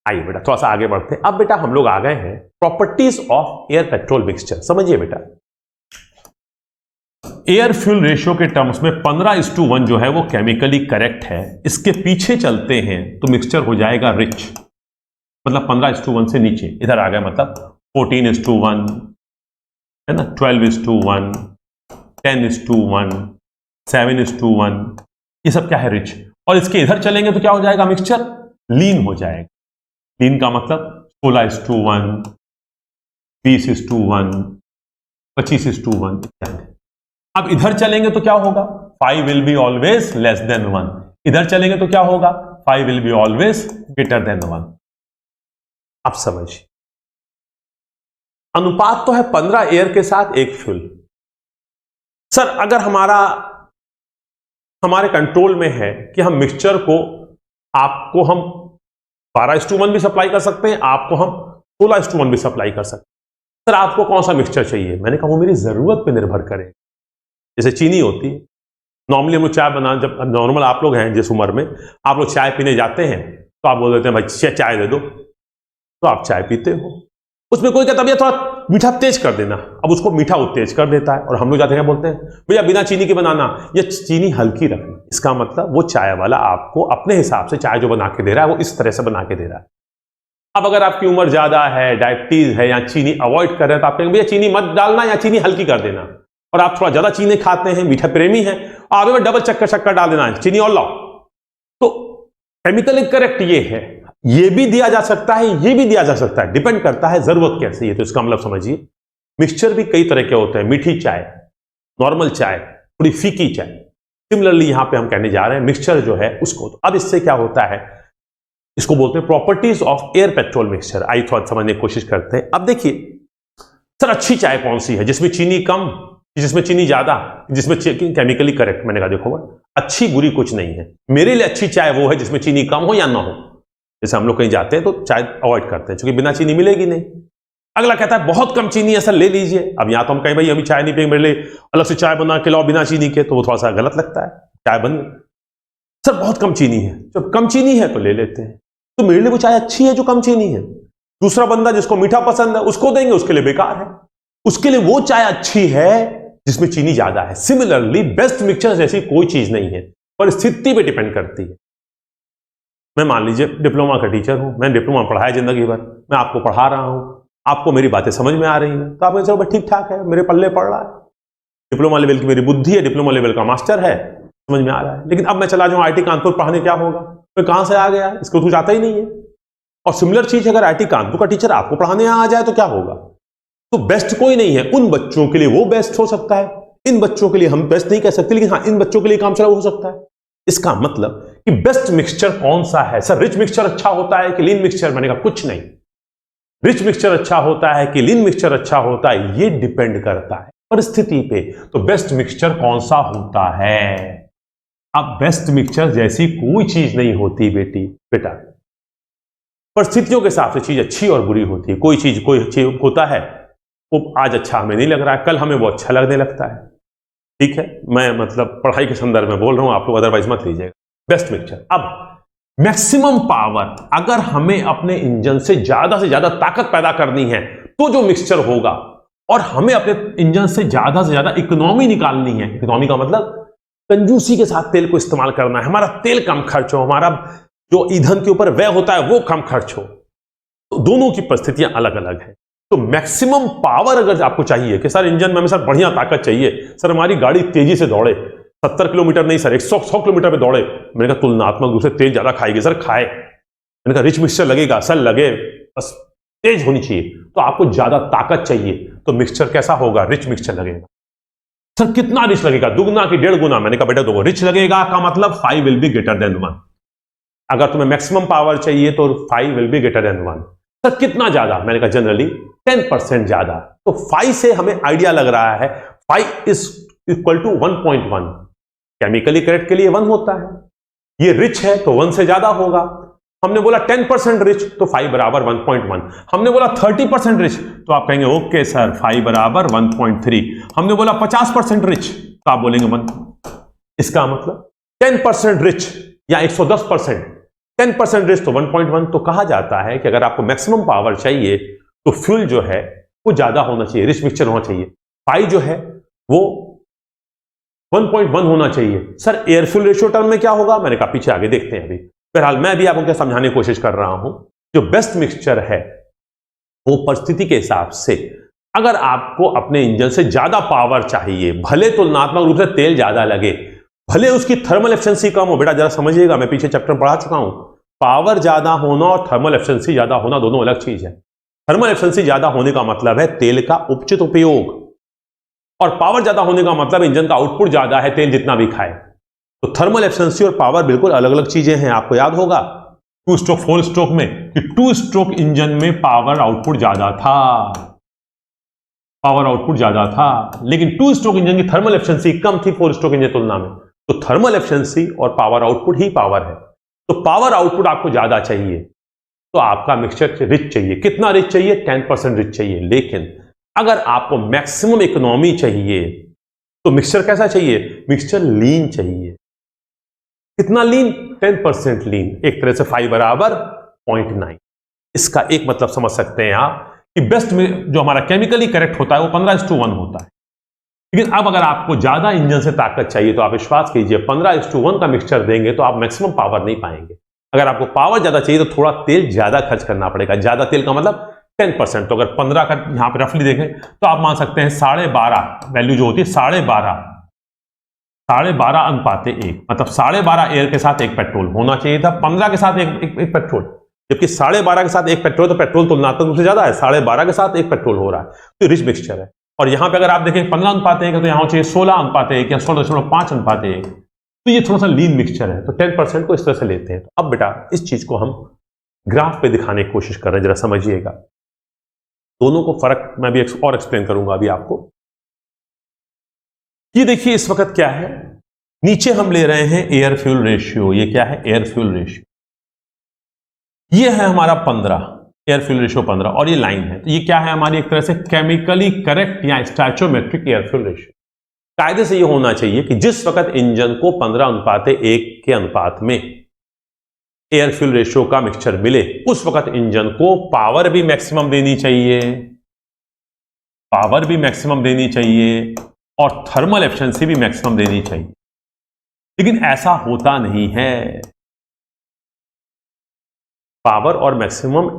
आइए बेटा थोड़ा सा आगे बढ़ते हैं। अब बेटा हम लोग आ गए हैं properties of air petrol mixture. समझिए बेटा, एयर फ्यूल रेशियो के टर्म्स में 15:1 जो है वो केमिकली करेक्ट है। इसके पीछे चलते हैं तो मिक्सचर हो जाएगा रिच, मतलब 15:1 से नीचे इधर आ गया मतलब 14:1 है ना, 12:1, 10:1, 7:1, ये सब क्या है रिच। और इसके इधर चलेंगे तो क्या हो जाएगा मिक्सचर लीन हो जाएगा। लीन का मतलब 16:1, 20:1, 25:1 इत्यादि। अब इधर चलेंगे तो क्या होगा 5 will be always less than 1। इधर चलेंगे तो क्या होगा 5 will be always greater than 1। अब समझिए, अनुपात तो है 15 एयर के साथ 1 फ्यूल। सर अगर हमारे कंट्रोल में है कि हम मिक्सचर को आपको हम 12:1 भी सप्लाई कर सकते हैं, आपको हम 16:1 भी सप्लाई कर सकते हैं। सर आपको कौन सा मिक्सचर चाहिए? मैंने कहा वो मेरी जरूरत पे निर्भर करे। जैसे चीनी होती है, नॉर्मली हम लोग चाय बना, जब नॉर्मल आप लोग हैं जिस उम्र में आप लोग चाय पीने जाते हैं तो आप बोल देते हैं भाई चाय दे दो, तो आप चाय पीते हो। उसमें कोई कहता भैया थोड़ा मीठा तेज कर देना, अब उसको मीठा वो तेज कर देता है। और हम लोग जाते हैं बोलते हैं भैया बिना चीनी के बनाना या चीनी हल्की रखना। इसका मतलब वो चाय वाला आपको अपने हिसाब से चाय जो बना के दे रहा है वो इस तरह से बना के दे रहा है। अब अगर आपकी उम्र ज्यादा है, डायबिटीज है या चीनी अवॉइड कर रहे हैं तो आप कहेंगे भैया चीनी मत डालना या चीनी हल्की कर देना। और आप थोड़ा ज्यादा चीनी खाते हैं, मीठा प्रेमी हैं, आगे में डबल शक्कर डाल देना है, चीनी और लाओ। तो केमिकली करेक्ट ये है, ये भी दिया जा सकता है, ये भी दिया जा सकता है, डिपेंड करता है जरूरत कैसी है। तो इसका मतलब समझिए मिक्सचर भी कई तरह के होते हैं, मीठी चाय, नॉर्मल चाय, थोड़ी फीकी चाय। सिमिलरली यहां पे हम कहने जा रहे हैं मिक्सचर जो है उसको। तो अब इससे क्या होता है, इसको बोलते हैं properties of air petrol mixture. आइए थोड़ा समझने की कोशिश करते हैं। अब देखिए सर अच्छी चाय कौन सी है, जिसमें चीनी कम, जिसमें चीनी ज्यादा, जिसमें केमिकली करेक्ट। मैंने कहा देखो अच्छी बुरी कुछ नहीं है, मेरे लिए अच्छी चाय वो है जिसमें चीनी कम हो या ना हो। जैसे हम लोग कहीं जाते हैं तो चाय अवॉइड करते हैं क्योंकि बिना चीनी मिलेगी नहीं। अगला कहता है बहुत कम चीनी है सर ले लीजिए। अब यहां तो हम कहें भाई अभी चाय नहीं पिएंगे, मेरे लिए अलग से चाय बना के लाओ बिना चीनी के, तो वो थोड़ा सा गलत लगता है। चाय बन सर बहुत कम चीनी है, जब कम चीनी है तो ले लेते हैं, तो मेरे लिए वो चाय अच्छी है जो कम चीनी है। दूसरा बंदा जिसको मीठा पसंद है उसको देंगे, उसके लिए बेकार है। उसके लिए वो चाय अच्छी है जिसमें चीनी ज्यादा है। सिमिलरली बेस्ट मिक्सचर जैसी कोई चीज नहीं है, परिस्थिति पे डिपेंड करती है। मैं मान लीजिए डिप्लोमा का टीचर हूं, मैंने डिप्लोमा पढ़ा है जिंदगी भर, मैं आपको पढ़ा रहा हूं, आपको मेरी बातें समझ में आ रही हैं तो आप चलो ठीक ठाक है, मेरे पल्ले पड़ रहा है, डिप्लोमा लेवल की मेरी बुद्धि है, डिप्लोमा लेवल का मास्टर है, समझ में आ रहा है। लेकिन अब मैं चला जाऊं IIT कानपुर पढ़ाने, क्या होगा, मैं कहां से आ गया, इसको कुछ आता ही नहीं है। और सिमिलर चीज अगर IIT कानपुर का टीचर आपको पढ़ाने आ जाए तो क्या होगा। तो बेस्ट कोई नहीं है, उन बच्चों के लिए वो बेस्ट हो सकता है, इन बच्चों के लिए हम बेस्ट नहीं कह सकते, लेकिन हाँ इन बच्चों के लिए काम चला हो सकता है। इसका मतलब कि बेस्ट मिक्सचर कौन सा है। सर रिच मिक्सचर अच्छा होता है कि लीन मिक्सचर? मैंने कहा कुछ नहीं, रिच मिक्सचर अच्छा होता है कि लीन मिक्सचर अच्छा होता है ये डिपेंड करता है परिस्थिति पे। तो बेस्ट मिक्सचर कौन सा होता है। अब बेस्ट मिक्सचर जैसी कोई चीज नहीं होती बेटा, परिस्थितियों के हिसाब से चीज अच्छी और बुरी होती है। कोई चीज कोई अच्छी होता है, वो आज अच्छा हमें नहीं लग रहा है, कल हमें वो अच्छा लगने लगता है। ठीक है, मैं मतलब पढ़ाई के संदर्भ में बोल रहा हूं, आप लोग अदरवाइज मत लीजिएगा। Best mixture. अब मैक्सिमम पावर, अगर हमें अपने इंजन से ज्यादा ताकत पैदा करनी है तो जो मिक्सचर होगा, और हमें अपने इंजन से ज्यादा इकोनॉमी निकालनी है, इकोनॉमी का मतलब कंजूसी के साथ तेल को इस्तेमाल करना है, हमारा तेल कम खर्च हो, हमारा जो ईंधन के ऊपर व्यय होता है वो कम खर्च हो, तो दोनों की परिस्थितियां अलग अलग हैं। तो मैक्सिमम पावर अगर आपको चाहिए कि सर इंजन में हमें सर बढ़िया ताकत चाहिए, सर हमारी गाड़ी तेजी से दौड़े, 70 किलोमीटर नहीं सर 100 किलोमीटर पे दौड़े, मैंने कहा तुलनात्मक रूप से तेज ज्यादा खाएगी, सर खाए। मैंने कहा रिच मिक्सचर लगेगा, सर लगे, बस तेज होनी चाहिए। तो आपको ज्यादा ताकत चाहिए तो मिक्सचर कैसा होगा? रिच मिक्सचर लगेगा। सर कितना रिच लगेगा? दुगना कि 1.5 गुना? मैंने कहा बेटा देखो, रिच लगेगा का मतलब 5 विल बी ग्रेटर देन 1। अगर तुम्हें मैक्सिमम पावर चाहिए तो 5 will be greater than 1। Sir कितना ज्यादा? मैंने कहा जनरली 10% ज्यादा। तो 5 से हमें आइडिया लग रहा है 5 is equal to 1.1। Chemically correct के लिए 1 होता है, ये रिच है तो 1 से ज्यादा होगा। हमने बोला 10% रिच तो 5 बराबर 1.1। हमने बोला 30% रिच तो आप कहेंगे ओके सर 5 बराबर 1.3। हमने बोला 50% रिच तो आप बोलेंगे 1। इसका मतलब 10% रिच या 110%, 10% रिच तो 1.1। तो कहा जाता है कि अगर आपको मैक्सिमम पावर चाहिए तो फ्यूल जो है वो ज्यादा होना चाहिए, रिच मिक्सचर होना चाहिए। 5 जो है वो 1.1 होना चाहिए। Sir air fuel ratio term में क्या होगा? मैंने कहा पीछे आगे देखते हैं। अभी बहरहाल मैं भी आपको क्या समझाने की कोशिश कर रहा हूं, जो बेस्ट मिक्सचर है वो परिस्थिति के हिसाब से, अगर आपको अपने इंजन से ज्यादा पावर चाहिए, भले तुलनात्मक रूप से तेल ज्यादा लगे, भले उसकी थर्मल एफिशिएंसी कम हो, बेटा जरा समझिएगा, मैं पीछे चैप्टर में पढ़ा चुका हूं, पावर ज्यादा होना और थर्मल एफिशिएंसी ज्यादा होना दोनों अलग चीज है। थर्मल एफिशिएंसी ज्यादा होने का मतलब है तेल का उचित उपयोग, और पावर ज्यादा होने का मतलब इंजन का आउटपुट ज्यादा है, तेल जितना भी खाए। तो थर्मल एफिशिएंसी और पावर बिल्कुल अलग अलग चीजें हैं। आपको याद होगा 2 स्ट्रोक 4 स्ट्रोक में कि 2 स्ट्रोक इंजन में पावर आउटपुट ज्यादा था, पावर आउटपुट ज्यादा था, लेकिन 2 स्ट्रोक इंजन की थर्मल एफिशिएंसी कम थी 4 स्ट्रोक इंजन तुलना में। तो थर्मल एफिशिएंसी और पावर आउटपुट ही पावर है। तो पावर आउटपुट आपको ज्यादा चाहिए तो आपका मिक्सचर रिच चाहिए। कितना रिच चाहिए? 10% रिच चाहिए। लेकिन अगर आपको मैक्सिमम इकोनॉमी चाहिए तो मिक्सचर कैसा चाहिए? मिक्सचर लीन चाहिए। कितना लीन? 10% लीन। एक तरह से 5 बराबर 0.9। इसका एक मतलब समझ सकते हैं आप कि बेस्ट में जो हमारा केमिकली करेक्ट होता है वो 15:1 होता है। लेकिन अब अगर आपको ज्यादा इंजन से ताकत चाहिए तो आप विश्वास कीजिए 15:1 का मिक्सचर देंगे तो आप मैक्सिमम पावर नहीं पाएंगे। अगर आपको पावर ज्यादा चाहिए तो थोड़ा तेल ज्यादा खर्च करना पड़ेगा। ज्यादा तेल का मतलब 10%। तो अगर 15 का यहां पर रफली देखें तो आप मान सकते हैं 12.5 वैल्यू जो होती है 12.5 अनुपाते 1, मतलब 12.5 एयर के साथ 1 पेट्रोल होना चाहिए था, 15 के साथ एक पेट्रोल, जबकि 12.5 के साथ 1 पेट्रोल, तो पेट्रोल तुलनात्मक रूप से ज्यादा है, 12.5 के साथ 1 पेट्रोल हो रहा है, तो रिच मिक्सचर है। और यहां पे अगर आप देखें 15:1 है तो यहां चाहिए 16:1 या 16.5 तो ये थोड़ा सा लीन मिक्सचर है। तो 10% को इस तरह से लेते हैं। तो अब बेटा इस चीज को हम ग्राफ पे दिखाने की कोशिश कर रहे हैं, जरा समझिएगा। दोनों को फर्क मैं भी और एक्सप्लेन करूंगा अभी आपको। ये देखिए इस वक्त क्या है, नीचे हम ले रहे हैं एयर फ्यूल रेशियो। ये क्या है? Air fuel ratio. ये है हमारा 15, एयर फ्यूल रेशियो 15, और ये लाइन है। तो ये क्या है? हमारी एक तरह से केमिकली करेक्ट या स्टैचोमेट्रिक एयर फ्यूल रेशियो। कायदे से ये होना चाहिए कि जिस वक्त इंजन को 15:1 के अनुपात में एयर फ्यूल रेशियो का मिक्सचर मिले, उस वक्त इंजन को पावर भी मैक्सिमम देनी चाहिए, पावर भी मैक्सिमम देनी चाहिए, और थर्मल एफिशिएंसी भी मैक्सिमम देनी चाहिए। लेकिन ऐसा होता नहीं है। पावर और मैक्सिमम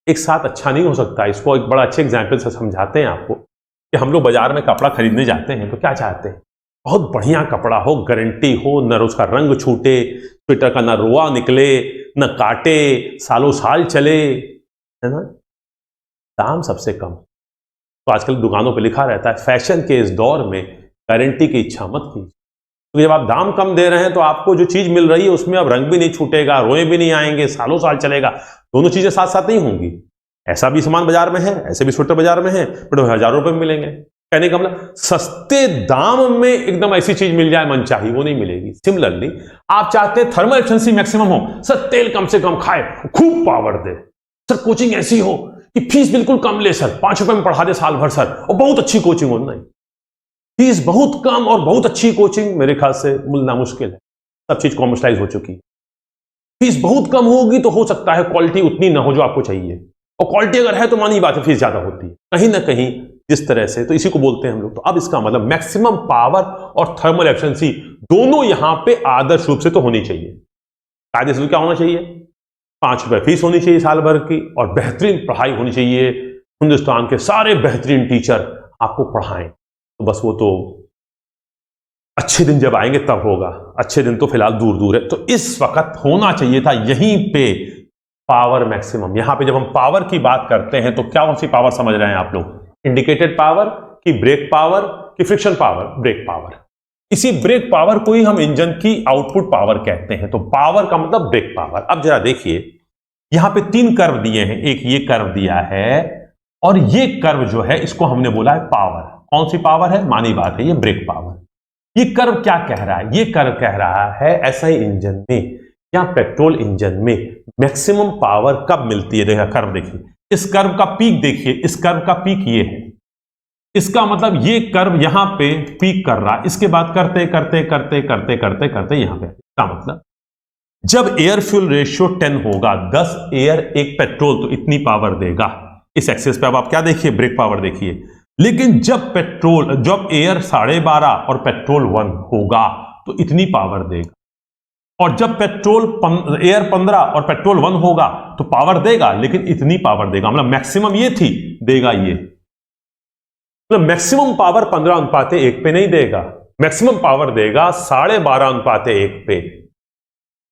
एक साथ अच्छा नहीं हो सकता। इसको एक बड़ा अच्छे एग्जाम्पल से समझाते हैं आपको कि हम लोग बाजार में कपड़ा खरीदने जाते हैं तो क्या चाहते हैं? बहुत बढ़िया कपड़ा हो, गारंटी हो, न उसका रंग छूटे, स्वेटर का ना रोआ निकले, न काटे, सालों साल चले, है ना, दाम सबसे कम। तो आजकल दुकानों पे लिखा रहता है फैशन के इस दौर में गारंटी की इच्छा मत कीजिए। तो जब आप दाम कम दे रहे हैं तो आपको जो चीज मिल रही है उसमें अब रंग भी नहीं छूटेगा, रोए भी नहीं आएंगे, सालों साल चलेगा, दोनों चीजें साथ साथ नहीं होंगी। ऐसा भी सामान बाजार में है, ऐसे भी स्वेटर बाजार में है, बट 1000 रुपए में मिलेंगे। कहने का मतलब सस्ते दाम में एकदम ऐसी चीज मिल जाए मनचाही, वो नहीं मिलेगी। सिमिलरली आप चाहते हैं थर्मल एफिशिएंसी मैक्सिमम हो, सर तेल कम से कम खाए, खूब पावर दे, सर कोचिंग ऐसी हो कि फीस बिल्कुल कम ले, सर 5 रुपए में पढ़ा दे साल भर, सर और बहुत अच्छी कोचिंग हो। नहीं, फीस बहुत कम और बहुत अच्छी कोचिंग मेरे ख्याल से मिलना मुश्किल है, सब चीज कॉमर्शलाइज हो चुकी है। फीस बहुत कम होगी तो हो सकता है क्वालिटी उतनी ना हो जो आपको चाहिए, और क्वालिटी अगर है तो मानी बात है फीस ज्यादा होती है कहीं ना कहीं जिस तरह से, तो इसी को बोलते हैं हम लोग। तो अब इसका मतलब मैक्सिमम पावर और थर्मल एफिशिएंसी दोनों यहां पे आदर्श रूप से तो होनी चाहिए। कायदे से क्या होना चाहिए, 5 रुपए फीस होनी चाहिए साल भर की, और बेहतरीन पढ़ाई होनी चाहिए, हिंदुस्तान के सारे बेहतरीन टीचर आपको पढ़ाएं। तो बस वो तो अच्छे दिन जब आएंगे तब होगा, अच्छे दिन तो फिलहाल दूर दूर है। तो इस वक्त होना चाहिए था यहीं पे पावर मैक्सिमम। यहां पे जब हम पावर की बात करते हैं तो क्या कौन सी पावर समझ रहे हैं आप लोग, इंडिकेटेड पावर की ब्रेक पावर की फ्रिक्शन पावर, ब्रेक पावर। इसी ब्रेक पावर को ही हम इंजन की आउटपुट पावर कहते हैं। तो पावर का मतलब ब्रेक पावर। अब जरा देखिए यहां पे 3 कर्व दिए हैं, एक ये कर्व दिया है और ये कर्व जो है इसको हमने बोला है पावर। कौन सी पावर है, मानी बात है ये ब्रेक पावर। ये कर्व क्या कह रहा है, ये कर्व कह रहा है एसआई इंजन में या पेट्रोल इंजन में मैक्सिमम पावर कब मिलती है। देखा कर्व देखिए, इस कर्व का पीक देखिए, इस कर्व का पीक ये है, इसका मतलब ये कर्व यहां पे पीक कर रहा है, इसके बाद करते करते करते करते करते करते यहां पे। इसका मतलब जब एयर फ्यूल रेशियो 10 होगा, 10 एयर 1 पेट्रोल, तो इतनी पावर देगा। इस एक्सेस पे अब आप क्या देखिए, ब्रेक पावर देखिए। लेकिन जब एयर 12.5 और पेट्रोल 1 होगा तो इतनी पावर देगा, और जब एयर 15 और पेट्रोल 1 होगा तो पावर देगा लेकिन इतनी पावर देगा। मतलब मैक्सिमम ये थी, देगा ये, मतलब मैक्सिमम पावर 15:1 पे नहीं देगा, मैक्सिमम पावर देगा 12.5:1 पे।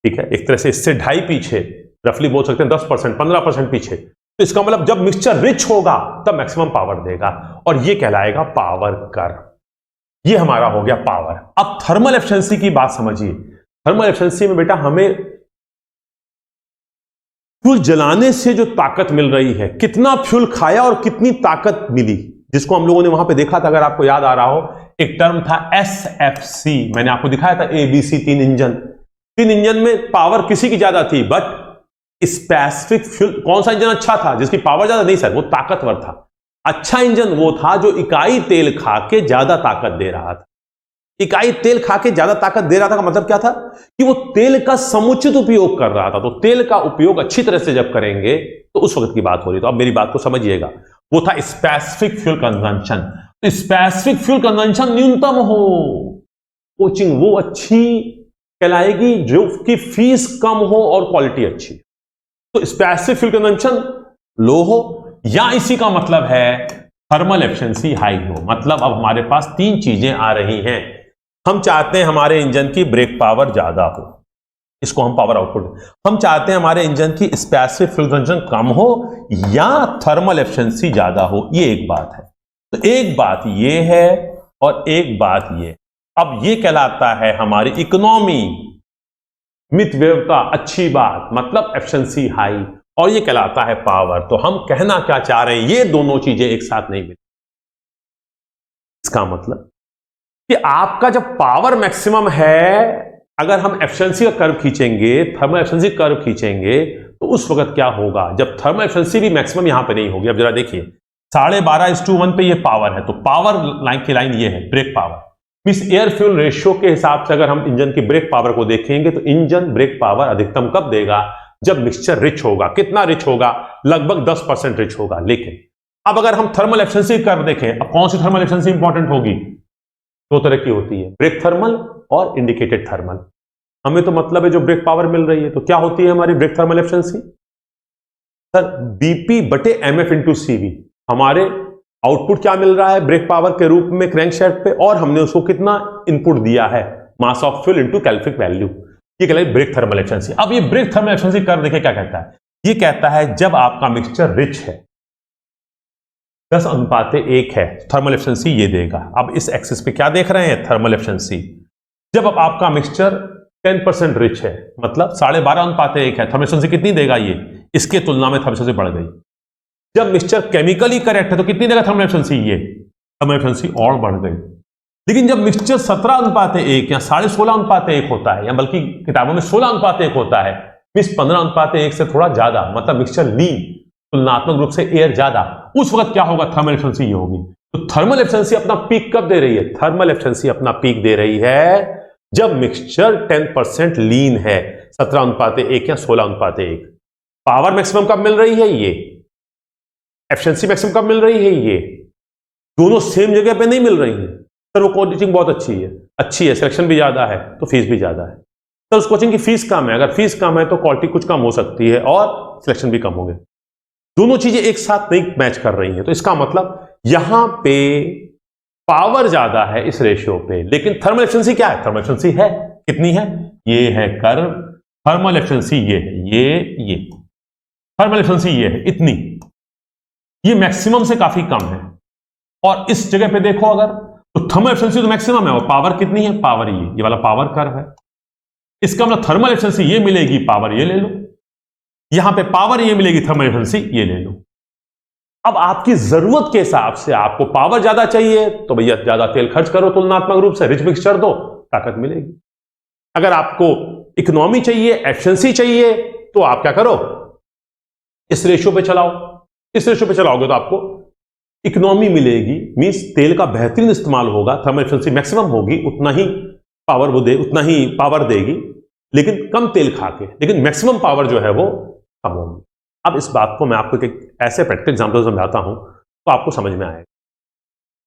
ठीक है, एक तरह से इससे 2.5 पीछे, रफली बोल सकते हैं 10%, 15% पीछे। तो इसका मतलब जब मिक्सचर रिच होगा तब मैक्सिमम पावर देगा, और ये कहलाएगा पावर कर्व। ये हमारा हो गया पावर। अब थर्मल एफिशिएंसी की बात समझिए। थर्मल एफिशिएंसी में बेटा हमें फ्यूल जलाने से जो ताकत मिल रही है, कितना फ्यूल खाया और कितनी ताकत मिली, जिसको हम लोगों ने वहां पे देखा था, अगर आपको याद आ रहा हो, एक टर्म था SFC। मैंने आपको दिखाया था ABC 3 इंजन। 3 इंजन में पावर किसी की ज्यादा थी, बट स्पेसिफिक फ्यूल, कौन सा इंजन अच्छा था, जिसकी पावर ज्यादा नहीं सर, वो ताकतवर था। अच्छा इंजन वो था जो इकाई तेल खा के ज्यादा ताकत दे रहा था। इकाई तेल खा के ज्यादा ताकत दे रहा था का मतलब क्या था, कि वो तेल का समुचित उपयोग कर रहा था। तो तेल का उपयोग अच्छी तरह से जब करेंगे तो उस वक्त की बात हो रही। तो अब मेरी बात को समझिएगा, वो था स्पेसिफिक फ्यूल कंजम्पशन। तो स्पेसिफिक फ्यूल कंजम्पशन न्यूनतम हो, कोचिंग वो अच्छी कहलाएगी जो कि फीस कम हो और क्वालिटी अच्छी। तो स्पेसिफिक फ्यूल कंजम्पशन लो हो, या इसी का मतलब है थर्मल एफिशिएंसी हाई हो। मतलब अब हमारे पास 3 चीजें आ रही हैं। हम चाहते हैं हमारे इंजन की ब्रेक पावर ज्यादा हो, इसको हम पावर आउटपुट। हम चाहते हैं हमारे इंजन की स्पेसिफिक फ्यूल कंजम्पशन कम हो या थर्मल एफिशिएंसी ज्यादा हो। ये एक बात है। तो एक बात ये है और एक बात ये। अब ये कहलाता है हमारी इकोनॉमी, मितव्ययता, अच्छी बात, मतलब एफिशिएंसी हाई, और ये कहलाता है पावर। तो हम कहना क्या चाह रहे हैं, ये दोनों चीजें एक साथ नहीं मिली। इसका मतलब कि आपका जब पावर मैक्सिमम है, अगर हम एफिशिएंसी का कर्व खींचेंगे, थर्मल एफिशिएंसी कर्व खींचेंगे, तो उस वक्त क्या होगा, जब थर्मल एफिशिएंसी भी मैक्सिमम यहां पे नहीं होगी। अब जरा देखिए 12.5:1 पे ये पावर है, तो पावर लाइन की लाइन ये है ब्रेक पावर। इस एयर फ्यूल रेशियो के हिसाब से अगर हम इंजन की ब्रेक पावर को देखेंगे तो इंजन ब्रेक पावर अधिकतम कब देगा, जब मिक्सचर रिच होगा। कितना रिच होगा, लगभग 10% रिच होगा। लेकिन अब अगर हम थर्मल एफिशिएंसी कर्व देखें, अब कौन सी थर्मल एफिशिएंसी इंपॉर्टेंट होगी, 2 तरह की होती है, ब्रेक थर्मल और इंडिकेटेड थर्मल। हमें तो मतलब है जो ब्रेक पावर मिल रही है, तो क्या होती है हमारी brake thermal efficiency, sir BP/MF × CV। हमारे आउटपुट क्या मिल रहा है ब्रेक पावर के रूप में क्रैंकशाफ्ट पे, और हमने उसको कितना इनपुट दिया है, mass of fuel into calorific value. ये कहलाती है ब्रेक थर्मल एफिशिएंसी। अब ये ब्रेक थर्मल एफिशिएंसी कर्व देखिए क्या कहता है, ये कहता है जब आपका मिक्सचर रिच है, 10:1 है, थर्मल एफिशिएंसी ये देगा। अब इस एक्सिस पे क्या देख रहे हैं, थर्मल एफिशिएंसी। जब अब आपका मिक्सचर 10% रिच है, मतलब 12.5:1 है, थर्मल एफिशिएंसी कितनी देगा, ये इसके तुलना में थर्मल एफिशिएंसी बढ़ गई। जब मिक्सचर केमिकली करेक्ट है तो कितनी देगा थर्मल एफिशिएंसी, ये थर्मल एफिशिएंसी और बढ़ गई। लेकिन जब मिक्सचर 17:1 या 16.5:1 होता है, या बल्कि किताबों में 16:1 होता है, मींस 15:1 से थोड़ा ज्यादा, मतलब मिक्सचर लीन, तुलनात्मक रूप से एयर ज्यादा, उस वक्त क्या होगा, थर्मल एफिशिएंसी ये होगी। तो थर्मल एफिशिएंसी अपना पीक कब दे रही है? थर्मल एफिशिएंसी अपना पीक दे रही है जब मिक्सचर 10% लीन है, 17:1 या 16:1। पावर मैक्सिमम कब मिल रही है? ये एफिशिएंसी मैक्सिमम कब मिल रही है? ये दोनों सेम जगह पे नहीं मिल रही है। सर वो कोचिंग बहुत अच्छी है, सिलेक्शन भी ज्यादा है तो फीस भी ज्यादा है। सर उस कोचिंग की फीस कम है, अगर फीस कम है तो क्वालिटी कुछ कम हो सकती है और सिलेक्शन भी कम होंगे। दोनों चीजें एक साथ नहीं मैच कर रही हैं, तो इसका मतलब यहां पे पावर ज्यादा है इस रेशियो पे, लेकिन थर्मल एफिशिएंसी क्या है? थर्मल एफिशिएंसी है, कितनी है? ये है कर्व, थर्मल एफिशिएंसी ये है, ये थर्मल एफिशिएंसी ये है, इतनी। ये मैक्सिमम से काफी कम है। और इस जगह पे देखो अगर, तो थर्मल एफिशिएंसी तो मैक्सिमम है और पावर कितनी है? पावर ये वाला पावर कर्व है। इसका मतलब थर्मल एफिशिएंसी ये मिलेगी, पावर ये ले लो। यहां पे पावर ये मिलेगी, थर्मल एफिशिएंसी ये ले लो। अब आपकी जरूरत के हिसाब से आपको पावर ज्यादा चाहिए तो भैया ज्यादा तेल खर्च करो, तुलनात्मक रूप से रिच मिक्सचर दो, ताकत मिलेगी। अगर आपको इकोनॉमी चाहिए, एफिशिएंसी चाहिए, तो आप क्या करो? इस रेशियो पे चलाओ। इस रेशियो पे चलाओगे तो आपको इकोनॉमी मिलेगी, मींस तेल का बेहतरीन इस्तेमाल होगा, थर्मल एफिशिएंसी मैक्सिमम होगी, उतना ही पावर देगी, लेकिन कम तेल खा के, लेकिन मैक्सिमम पावर जो है वो कम होगी। अब इस बात को मैं आपको एक ऐसे प्रैक्टिकल एग्जांपल समझाता हूं तो आपको समझ में आएगा।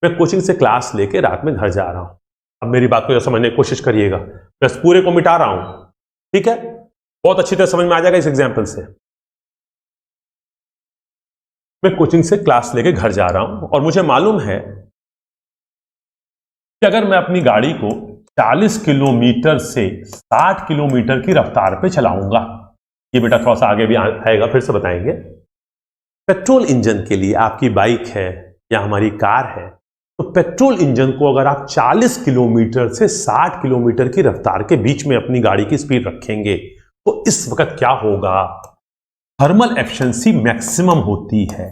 मैं कोचिंग से क्लास लेके रात में घर जा रहा हूं। अब मेरी बात को समझने की कोशिश करिएगा, मैं पूरे को मिटा रहा हूं, ठीक है? बहुत अच्छी तरह समझ में आ जाएगा इस एग्जाम्पल से। मैं कोचिंग से क्लास लेके घर जा रहा हूं और मुझे मालूम है कि अगर मैं अपनी गाड़ी को 40 किलोमीटर से 60 किलोमीटर की रफ्तार पे चलाऊंगा, ये बेटा थोड़ा सा आगे भी आएगा, फिर से बताएंगे। पेट्रोल इंजन के लिए, आपकी बाइक है या हमारी कार है, तो पेट्रोल इंजन को अगर आप 40 किलोमीटर से 60 किलोमीटर की रफ्तार के बीच में अपनी गाड़ी की स्पीड रखेंगे तो इस वक्त क्या होगा? थर्मल एफिशिएंसी मैक्सिमम होती है।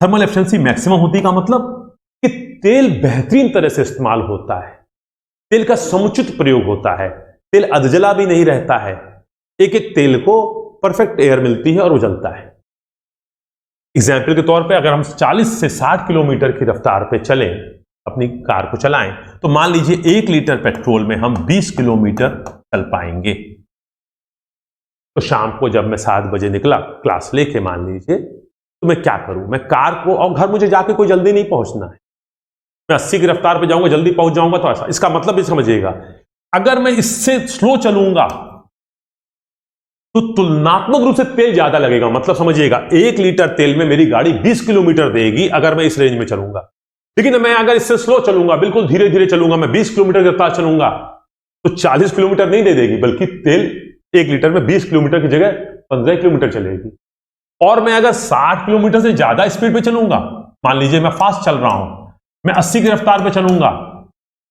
थर्मल एफिशिएंसी मैक्सिमम होती का मतलब कि तेल बेहतरीन तरह से इस्तेमाल होता है, तेल का समुचित प्रयोग होता है, तेल अधजला भी नहीं रहता है, एक एक तेल को परफेक्ट एयर मिलती है और वो जलता है। एग्जाम्पल के तौर पे अगर हम 40 से 60 किलोमीटर की रफ्तार पे चलें, अपनी कार को चलाएं, तो मान लीजिए 1 लीटर पेट्रोल में हम 20 किलोमीटर चल पाएंगे। तो शाम को जब मैं 7 बजे निकला क्लास लेके, मान लीजिए, तो मैं क्या करूं? मैं कार को, और घर मुझे जाके कोई जल्दी नहीं पहुंचना है, मैं 80 की रफ्तार पे जाऊंगा, जल्दी पहुंच जाऊंगा, तो ऐसा। इसका मतलब भी समझिएगा, अगर मैं इससे स्लो चलूंगा तो तुलनात्मक रूप से तेल ज्यादा लगेगा। मतलब समझिएगा, 1 लीटर तेल में मेरी गाड़ी 20 किलोमीटर देगी अगर मैं इस रेंज में चलूंगा। लेकिन मैं अगर इससे स्लो चलूंगा, बिल्कुल धीरे धीरे चलूंगा, मैं 20 किलोमीटर की रफ्तार चलूंगा, तो 40 किलोमीटर नहीं दे देगी, बल्कि तेल 1 लीटर में 20 किलोमीटर की जगह 15 किलोमीटर चलेगी। और मैं अगर 60 किलोमीटर से ज्यादा स्पीड पे चलूंगा, मान लीजिए मैं फास्ट चल रहा हूं, मैं 80 की रफ्तार पे चलूंगा,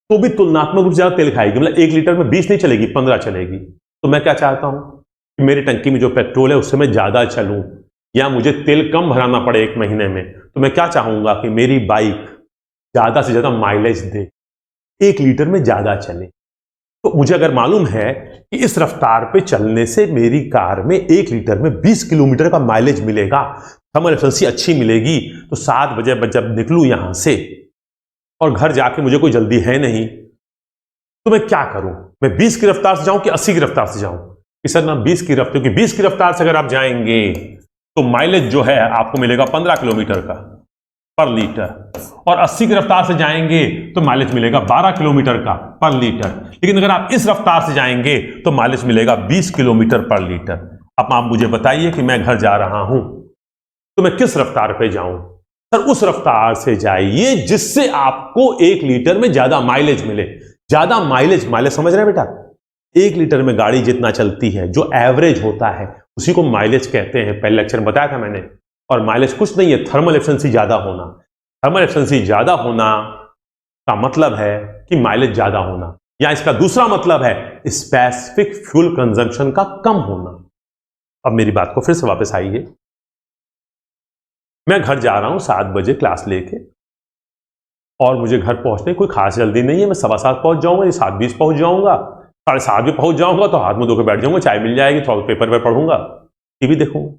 तो भी तुलनात्मक रूप से ज्यादा तेल खाएगी। मतलब 1 लीटर में 20 नहीं चलेगी, 15 चलेगी। तो मैं क्या चाहता हूं कि मेरी टंकी में जो पेट्रोल है उससे मैं ज्यादा चलूं, या मुझे तेल कम भराना पड़े 1 महीने में, तो मैं क्या चाहूंगा कि मेरी बाइक ज्यादा से ज्यादा माइलेज दे, 1 लीटर में ज्यादा चले। तो मुझे अगर मालूम है कि इस रफ्तार पे चलने से मेरी कार में 1 लीटर में 20 किलोमीटर का माइलेज मिलेगा, थर्मल एफिशिएंसी अच्छी मिलेगी, तो 7 बजे जब निकलूं यहां से और घर जाके मुझे कोई जल्दी है नहीं, तो मैं क्या करूं? मैं 20 की रफ्तार से जाऊं कि 80 की रफ्तार से जाऊं? कि सर ना 20 की रफ्तार, क्योंकि 20 की रफ्तार से अगर आप जाएंगे तो माइलेज जो है आपको मिलेगा 15 किलोमीटर का पर लीटर, और 80 की रफ्तार से जाएंगे तो माइलेज मिलेगा 12 किलोमीटर का पर लीटर। लेकिन अगर आप इस रफ्तार से जाएंगे तो माइलेज मिलेगा 20 किलोमीटर पर लीटर। अब आप मुझे बताइए कि मैं घर जा रहा हूं तो मैं किस रफ्तार पे जाऊं? सर उस रफ्तार से जाइए जिससे आपको 1 लीटर में ज्यादा माइलेज मिले। ज्यादा माइलेज समझ रहे हैं बेटा? 1 लीटर में गाड़ी जितना चलती है, जो एवरेज होता है, उसी को माइलेज कहते हैं। पहले लेक्चर में बताया था मैंने। और माइलेज कुछ नहीं है, थर्मल एफिशिएंसी ज्यादा होना। थर्मल एफिशिएंसी ज्यादा होना का मतलब है कि माइलेज ज्यादा होना, या इसका दूसरा मतलब है स्पेसिफिक फ्यूल कंजम्पशन का कम होना। अब मेरी बात को फिर से वापस आइए। मैं घर जा रहा हूं 7 बजे क्लास लेके, और मुझे घर पहुंचने कोई खास जल्दी नहीं है। मैं 7:15 पहुंच जाऊंगा, 7:20 पहुंच जाऊंगा, 7:30 भी पहुंच जाऊंगा, तो हाथ मुंह धो के बैठ जाऊंगा, चाय मिल जाएगी, थोड़ा पेपर पर पढ़ूंगा, टीवी देखूंगा।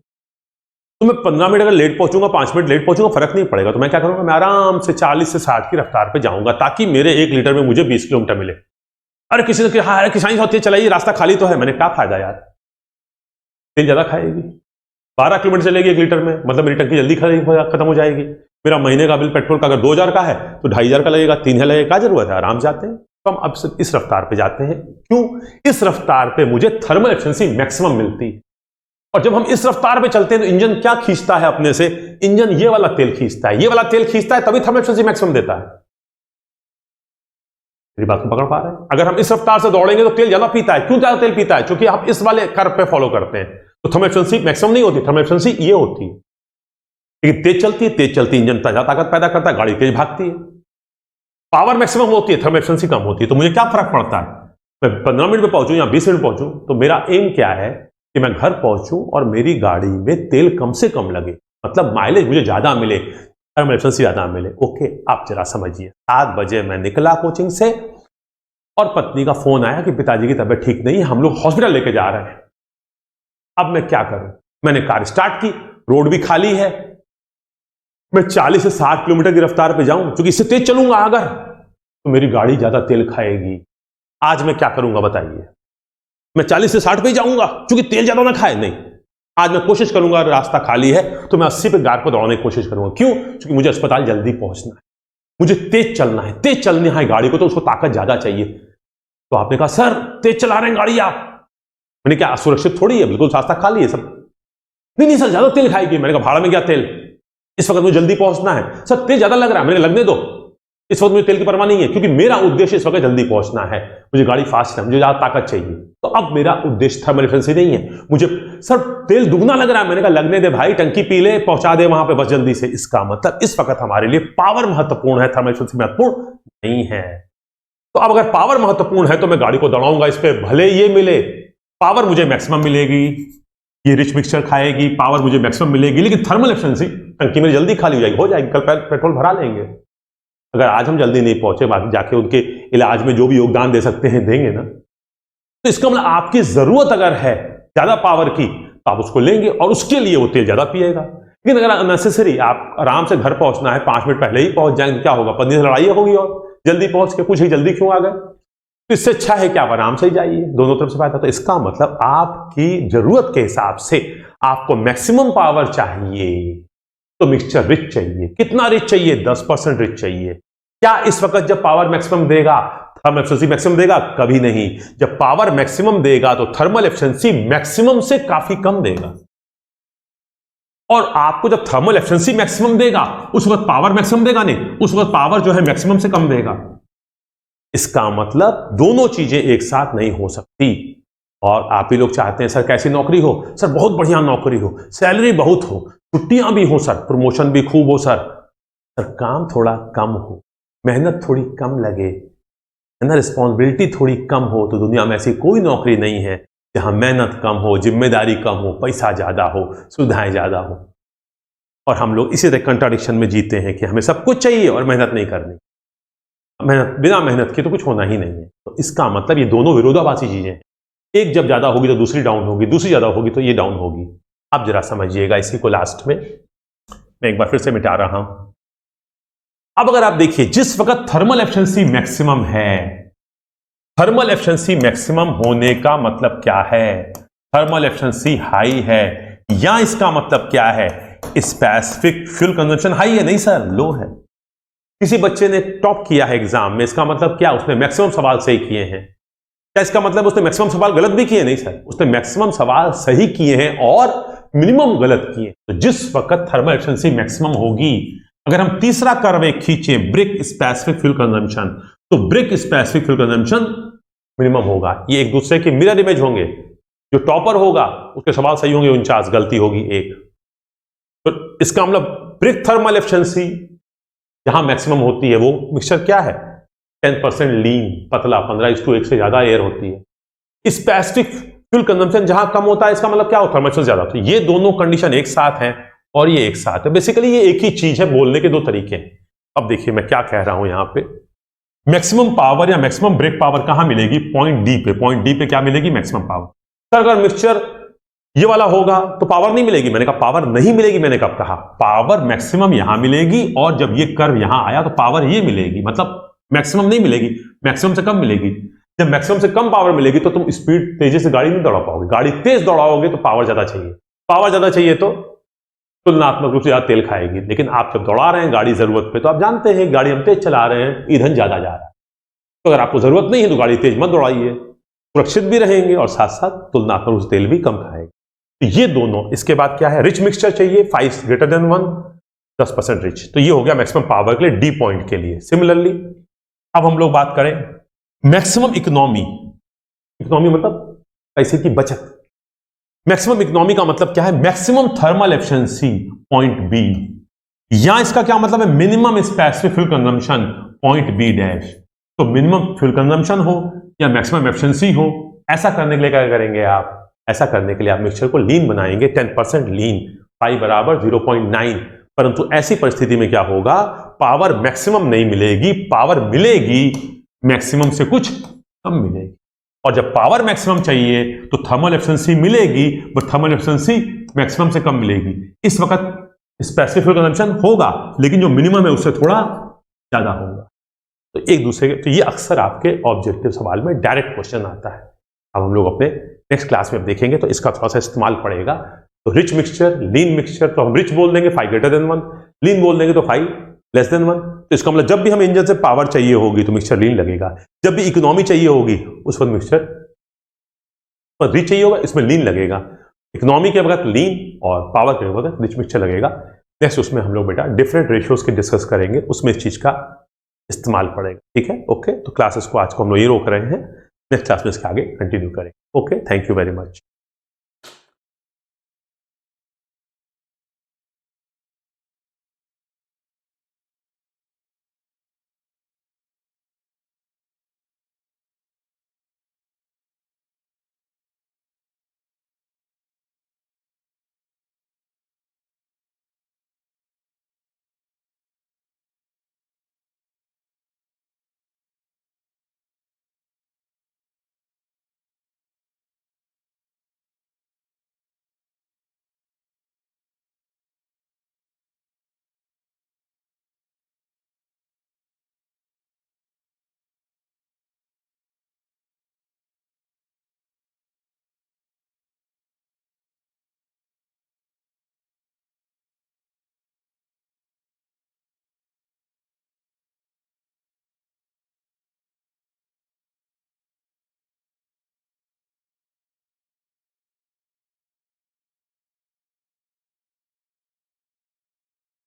तो मैं 15 मिनट अगर लेट पहुंचूंगा, 5 मिनट लेट पहुंचूंगा, फर्क नहीं पड़ेगा। तो मैं क्या करूंगा, मैं आराम से 40 से 60 की रफ्तार पे जाऊंगा, ताकि मेरे 1 लीटर में मुझे 20 किलोमीटर मिले। अरे किसी ने कहा, अरे किसानी होती है, चलाइए, रास्ता खाली तो है। मैंने क्या फायदा यार, तेल ज्यादा खाएगी। 12 किलोमीटर चलेगी 1 लीटर में, मतलब मेरी टंकी जल्दी खत्म हो जाएगी। मेरा महीने का बिल पेट्रोल का अगर 2000 का है तो 2500 का लगेगा, 3000 लगेगा। क्या जरूरत है, आराम जाते हैं। तो हम अब सिर्फ इस रफ्तार पे जाते हैं। क्यों? इस रफ्तार पे मुझे थर्मल एफिशिएंसी मैक्सिमम मिलती है। और जब हम इस रफ्तार पे चलते हैं तो इंजन क्या खींचता है अपने से, इंजन ये वाला तेल खींचता है, ये वाला तेल खींचता है, तभी थर्मल एफिशिएंसी मैक्सिमम देता है। मेरी बात को पकड़ पा रहे हैं? अगर हम इस रफ्तार से दौड़ेंगे तो तेल ज्यादा पीता है। क्यों ज्यादा तेल पीता है? क्योंकि आप इस वाले कर्व पे फॉलो करते हैं। तो थर्मल एफिशिएंसी मैक्सिमम नहीं होती, थर्मल एफिशिएंसी ये होती है। लेकिन तेज चलती है, इंजन ताजा ताकत पैदा करता है, गाड़ी तेज भागती है। पावर मैक्सिमम होती है, थर्मल एफिशिएंसी कम होती है। तो मुझे क्या फर्क पड़ता है, मैं 15 मिनट में पहुंचूं या 20 मिनट पहुंचूं, तो मेरा एम क्या है कि मैं घर पहुंचूं और मेरी गाड़ी में तेल कम से कम लगे, मतलब माइलेज मुझे ज्यादा मिले, थर्मल एफिशिएंसी ज्यादा मिले। ओके, आप जरा समझिए। 7 बजे मैं निकला कोचिंग से और पत्नी का फोन आया कि पिताजी की तबीयत ठीक नहीं है, हम लोग हॉस्पिटल लेके जा रहे हैं। अब मैं क्या करूं? मैंने कार स्टार्ट की, रोड भी खाली है। मैं 40 से 60 किलोमीटर की रफ्तार पे जाऊं, क्योंकि इससे तेज चलूंगा अगर, तो मेरी गाड़ी ज्यादा तेल खाएगी। आज मैं क्या करूंगा बताइए? मैं 40 से 60 पे ही जाऊंगा क्योंकि तेल ज्यादा ना खाए? नहीं, आज मैं कोशिश करूंगा, रास्ता खाली है तो मैं 80 पे गाड़ पर दौड़ने की कोशिश करूंगा। क्यों? क्योंकि मुझे अस्पताल जल्दी पहुंचना है, मुझे तेज चलना है, तेज चलनी है गाड़ी को, तो उसको ताकत ज्यादा चाहिए। तो आपने कहा, सर तेज चला रहे हैं गाड़ी आप। मैंने क्या, असुरक्षित थोड़ी है, बिल्कुल रास्ता खाली है सब। नहीं सर, ज्यादा तेल खाएगी। मैंने कहा, भाड़ा में क्या तेल, इस वक्त मुझे जल्दी पहुंचना है। सर तेल ज्यादा लग रहा है। मैंने लगने दो, इस वक्त मुझे तेल की परवाह नहीं है, क्योंकि मेरा उद्देश्य इस वक्त जल्दी पहुंचना है, मुझे गाड़ी फास्ट है, मुझे ज्यादा ताकत चाहिए। तो अब मेरा उद्देश्य थर्मल एफिशिएंसी नहीं है। मुझे सर तेल दुगना लग रहा है। मैंने कहा, लगने दे भाई, टंकी पी ले, पहुंचा दे वहां पे बस जल्दी से। इसका मतलब इस वक्त हमारे लिए पावर महत्वपूर्ण है, थर्मल एफिशिएंसी महत्वपूर्ण नहीं है। तो अब अगर पावर महत्वपूर्ण है तो मैं गाड़ी को दौड़ाऊंगा इस पे, भले ये मिले पावर मुझे मैक्सिमम मिलेगी, ये रिच मिक्सचर खाएगी, पावर मुझे मैक्सिमम मिलेगी, लेकिन थर्मल एफिशिएंसी टंकी में जल्दी खाली हो जाएगी, कल पेट्रोल भरा लेंगे। अगर आज हम जल्दी नहीं पहुंचे, बाकी जाके उनके इलाज में जो भी योगदान दे सकते हैं देंगे ना। तो इसका मतलब आपकी जरूरत अगर है ज्यादा पावर की तो आप उसको लेंगे और उसके लिए वो तेल ज्यादा पिएगा। लेकिन अगर अननेसेसरी आप आराम से घर पहुंचना है, 5 मिनट पहले ही पहुंच जाएंगे, क्या होगा, पत्नी से लड़ाई होगी और जल्दी पहुंच के कुछ ही जल्दी क्यों आ गए। तो इससे अच्छा है कि आप आराम से ही जाइए, दोनों तरफ से फायदा। तो इसका मतलब आपकी जरूरत के हिसाब से आपको मैक्सिमम पावर चाहिए तो मिक्सचर रिच चाहिए। कितना रिच चाहिए? 10% रिच चाहिए। क्या इस वक्त जब पावर मैक्सिमम देगा थर्मल एफिशिएंसी मैक्सिमम देगा? कभी नहीं। जब पावर मैक्सिमम देगा तो थर्मल एफिशिएंसी मैक्सिमम से काफी कम देगा। और आपको जब थर्मल एफिशिएंसी मैक्सिमम देगा उस वक्त पावर मैक्सिमम देगा नहीं, उस वक्त पावर जो है मैक्सिमम से कम देगा। इसका मतलब दोनों चीजें एक साथ नहीं हो सकती। और आप ही लोग चाहते हैं सर कैसी नौकरी हो, सर बहुत बढ़िया नौकरी हो, सैलरी बहुत हो, छुट्टियां भी हो सर, प्रमोशन भी खूब हो सर काम थोड़ा कम हो, मेहनत थोड़ी कम लगे, है ना, रिस्पॉन्सिबिलिटी थोड़ी कम हो। तो दुनिया में ऐसी कोई नौकरी नहीं है जहां मेहनत कम हो, जिम्मेदारी कम हो, पैसा ज्यादा हो, सुविधाएं ज्यादा हो। और हम लोग इसी तरह कंट्राडिक्शन में जीते हैं कि हमें सब कुछ चाहिए और मेहनत नहीं करनी, मेहनत बिना मेहनत के तो कुछ होना ही नहीं है। तो इसका मतलब ये दोनों विरोधाभासी चीजें हैं। एक जब ज्यादा होगी तो दूसरी डाउन होगी, दूसरी ज्यादा होगी तो ये डाउन होगी। आप जरा समझिएगा इसी को। लास्ट में मैं एक बार फिर से मिटा रहा हूं। अब अगर आप देखिए, जिस वक्त थर्मल एफिशिएंसी मैक्सिमम है, थर्मल एफिशिएंसी मैक्सिमम होने का मतलब क्या है? थर्मल एफिशिएंसी हाई है, या इसका मतलब क्या है? स्पेसिफिक फ्यूल कंजम्पशन हाई है? नहीं सर, लो है। किसी बच्चे ने टॉप किया है एग्जाम में, इसका मतलब क्या? उसने मैक्सिमम सवाल सही किए हैं। क्या इसका मतलब उसने मैक्सिमम सवाल गलत भी किए? नहीं सर, उसने मैक्सिमम सवाल सही किए हैं और मिनिमम गलत किए। तो जिस वक्त थर्मल एफिशिएंसी मैक्सिमम होगी, अगर हम तीसरा कर्व खींचे ब्रिक स्पेसिफिक फ्यूल कंजम्पशन, तो brick specific fuel consumption minimum होगा। ये एक दूसरे के मिरर इमेज होंगे। जो टॉपर होगा उसके सवाल सही होंगे 49, गलती होगी 1। तो इसका मतलब ब्रिक थर्मल एफिशिएंसी जहां मैक्सिमम होती है वो मिक्सचर क्या है? 10% लीन, पतला, 15:1 से ज्यादा एयर होती है। स्पेसिफिक फ्यूल कंजम्पशन जहां कम होता है, इसका मतलब क्या होता है? थर्मल ज्यादा होता है। ये दोनों कंडीशन एक साथ हैं और ये एक साथ है। बेसिकली ये एक ही चीज है, बोलने के दो तरीके हैं। अब देखिए मैं क्या कह रहा हूं यहां पे। मैक्सिमम पावर या मैक्सिमम ब्रेक पावर कहां मिलेगी? पॉइंट डी पे। पॉइंट डी पे क्या मिलेगी? Maximum power. सर अगर मिक्सचर ये वाला होगा तो पावर नहीं मिलेगी। मैंने कहा पावर नहीं मिलेगी, मैंने कब कहा? पावर मैक्सिमम यहां मिलेगी, और जब ये कर्व यहां आया तो पावर ये मिलेगी, मतलब मैक्सिमम नहीं मिलेगी, मैक्सिमम से कम मिलेगी। जब मैक्सिमम से कम पावर मिलेगी तो तुम स्पीड तेजी से गाड़ी नहीं दौड़ा पाओगे। गाड़ी तेज दौड़ाओगे तो पावर ज्यादा चाहिए, पावर ज्यादा चाहिए तो तुलनात्मक रूप से ज्यादा तेल खाएगी। लेकिन आप जब दौड़ा रहे हैं गाड़ी जरूरत पे, तो आप जानते हैं गाड़ी हम तेज चला रहे हैं, ईंधन ज्यादा जा रहा है। तो अगर आपको जरूरत नहीं है तो गाड़ी तेज मत दौड़ाइए, सुरक्षित भी रहेंगे और साथ साथ तुलनात्मक रूप से तेल भी कम खाएगी। तो ये दोनों। इसके बाद क्या है? रिच मिक्सचर चाहिए 5 greater than 1, 10% रिच। तो ये हो गया मैक्सिमम पावर के लिए, डी पॉइंट के लिए। सिमिलरली अब हम लोग बात करें मैक्सिमम इकोनॉमी। इकोनॉमी मतलब पैसे की बचत। मैक्सिमम इकोनॉमी का मतलब क्या है? Maximum thermal efficiency point B, या इसका क्या मतलब है? Minimum specific fuel consumption point B dash. तो मिनिमम फ्यूल कंजम्पशन हो या मैक्सिमम एफिशिएंसी हो, ऐसा करने के लिए क्या करेंगे आप? ऐसा करने के लिए आप मिक्सचर को लीन बनाएंगे, 10% लीन, पाई बराबर 0.9। परंतु ऐसी परिस्थिति में क्या होगा? पावर मैक्सिमम नहीं मिलेगी, पावर मिलेगी मैक्सिमम से कुछ कम मिलेगी। और जब पावर मैक्सिमम चाहिए तो थर्मल एफिशिएंसी मिलेगी, बट थर्मल एफिशिएंसी मैक्सिमम से कम मिलेगी। इस वक्त स्पेसिफिक कंजम्पशन होगा, लेकिन जो मिनिमम है उससे थोड़ा ज्यादा होगा। तो एक दूसरे के, तो ये अक्सर आपके ऑब्जेक्टिव सवाल में डायरेक्ट क्वेश्चन आता है। अब हम लोग अपने नेक्स्ट क्लास में देखेंगे तो इसका थोड़ा सा इस्तेमाल पड़ेगा। तो रिच मिक्सचर, लीन मिक्सचर, तो हम रिच बोल देंगे 5 greater than 1, लीन बोल देंगे तो 5 less than 1। तो इसका मतलब जब भी हमें इंजन से पावर चाहिए होगी तो मिक्सचर लीन लगेगा, जब भी इकोनॉमी चाहिए होगी उस वक्त मिक्सचर पर रिच चाहिए होगा, इसमें लीन लगेगा। इकोनॉमी के वक्त लीन और पावर के वक्त रिच मिक्सचर लगेगा। नेक्स्ट उसमें हम लोग बेटा डिफरेंट रेशियोज के डिस्कस करेंगे, उसमें इस चीज का इस्तेमाल पड़ेगा। ठीक है, ओके। तो क्लासेस को आज को हम लोग ये रोक रहे हैं, नेक्स्ट क्लास में इसके आगे कंटिन्यू करेंगे। Okay, thank you very much.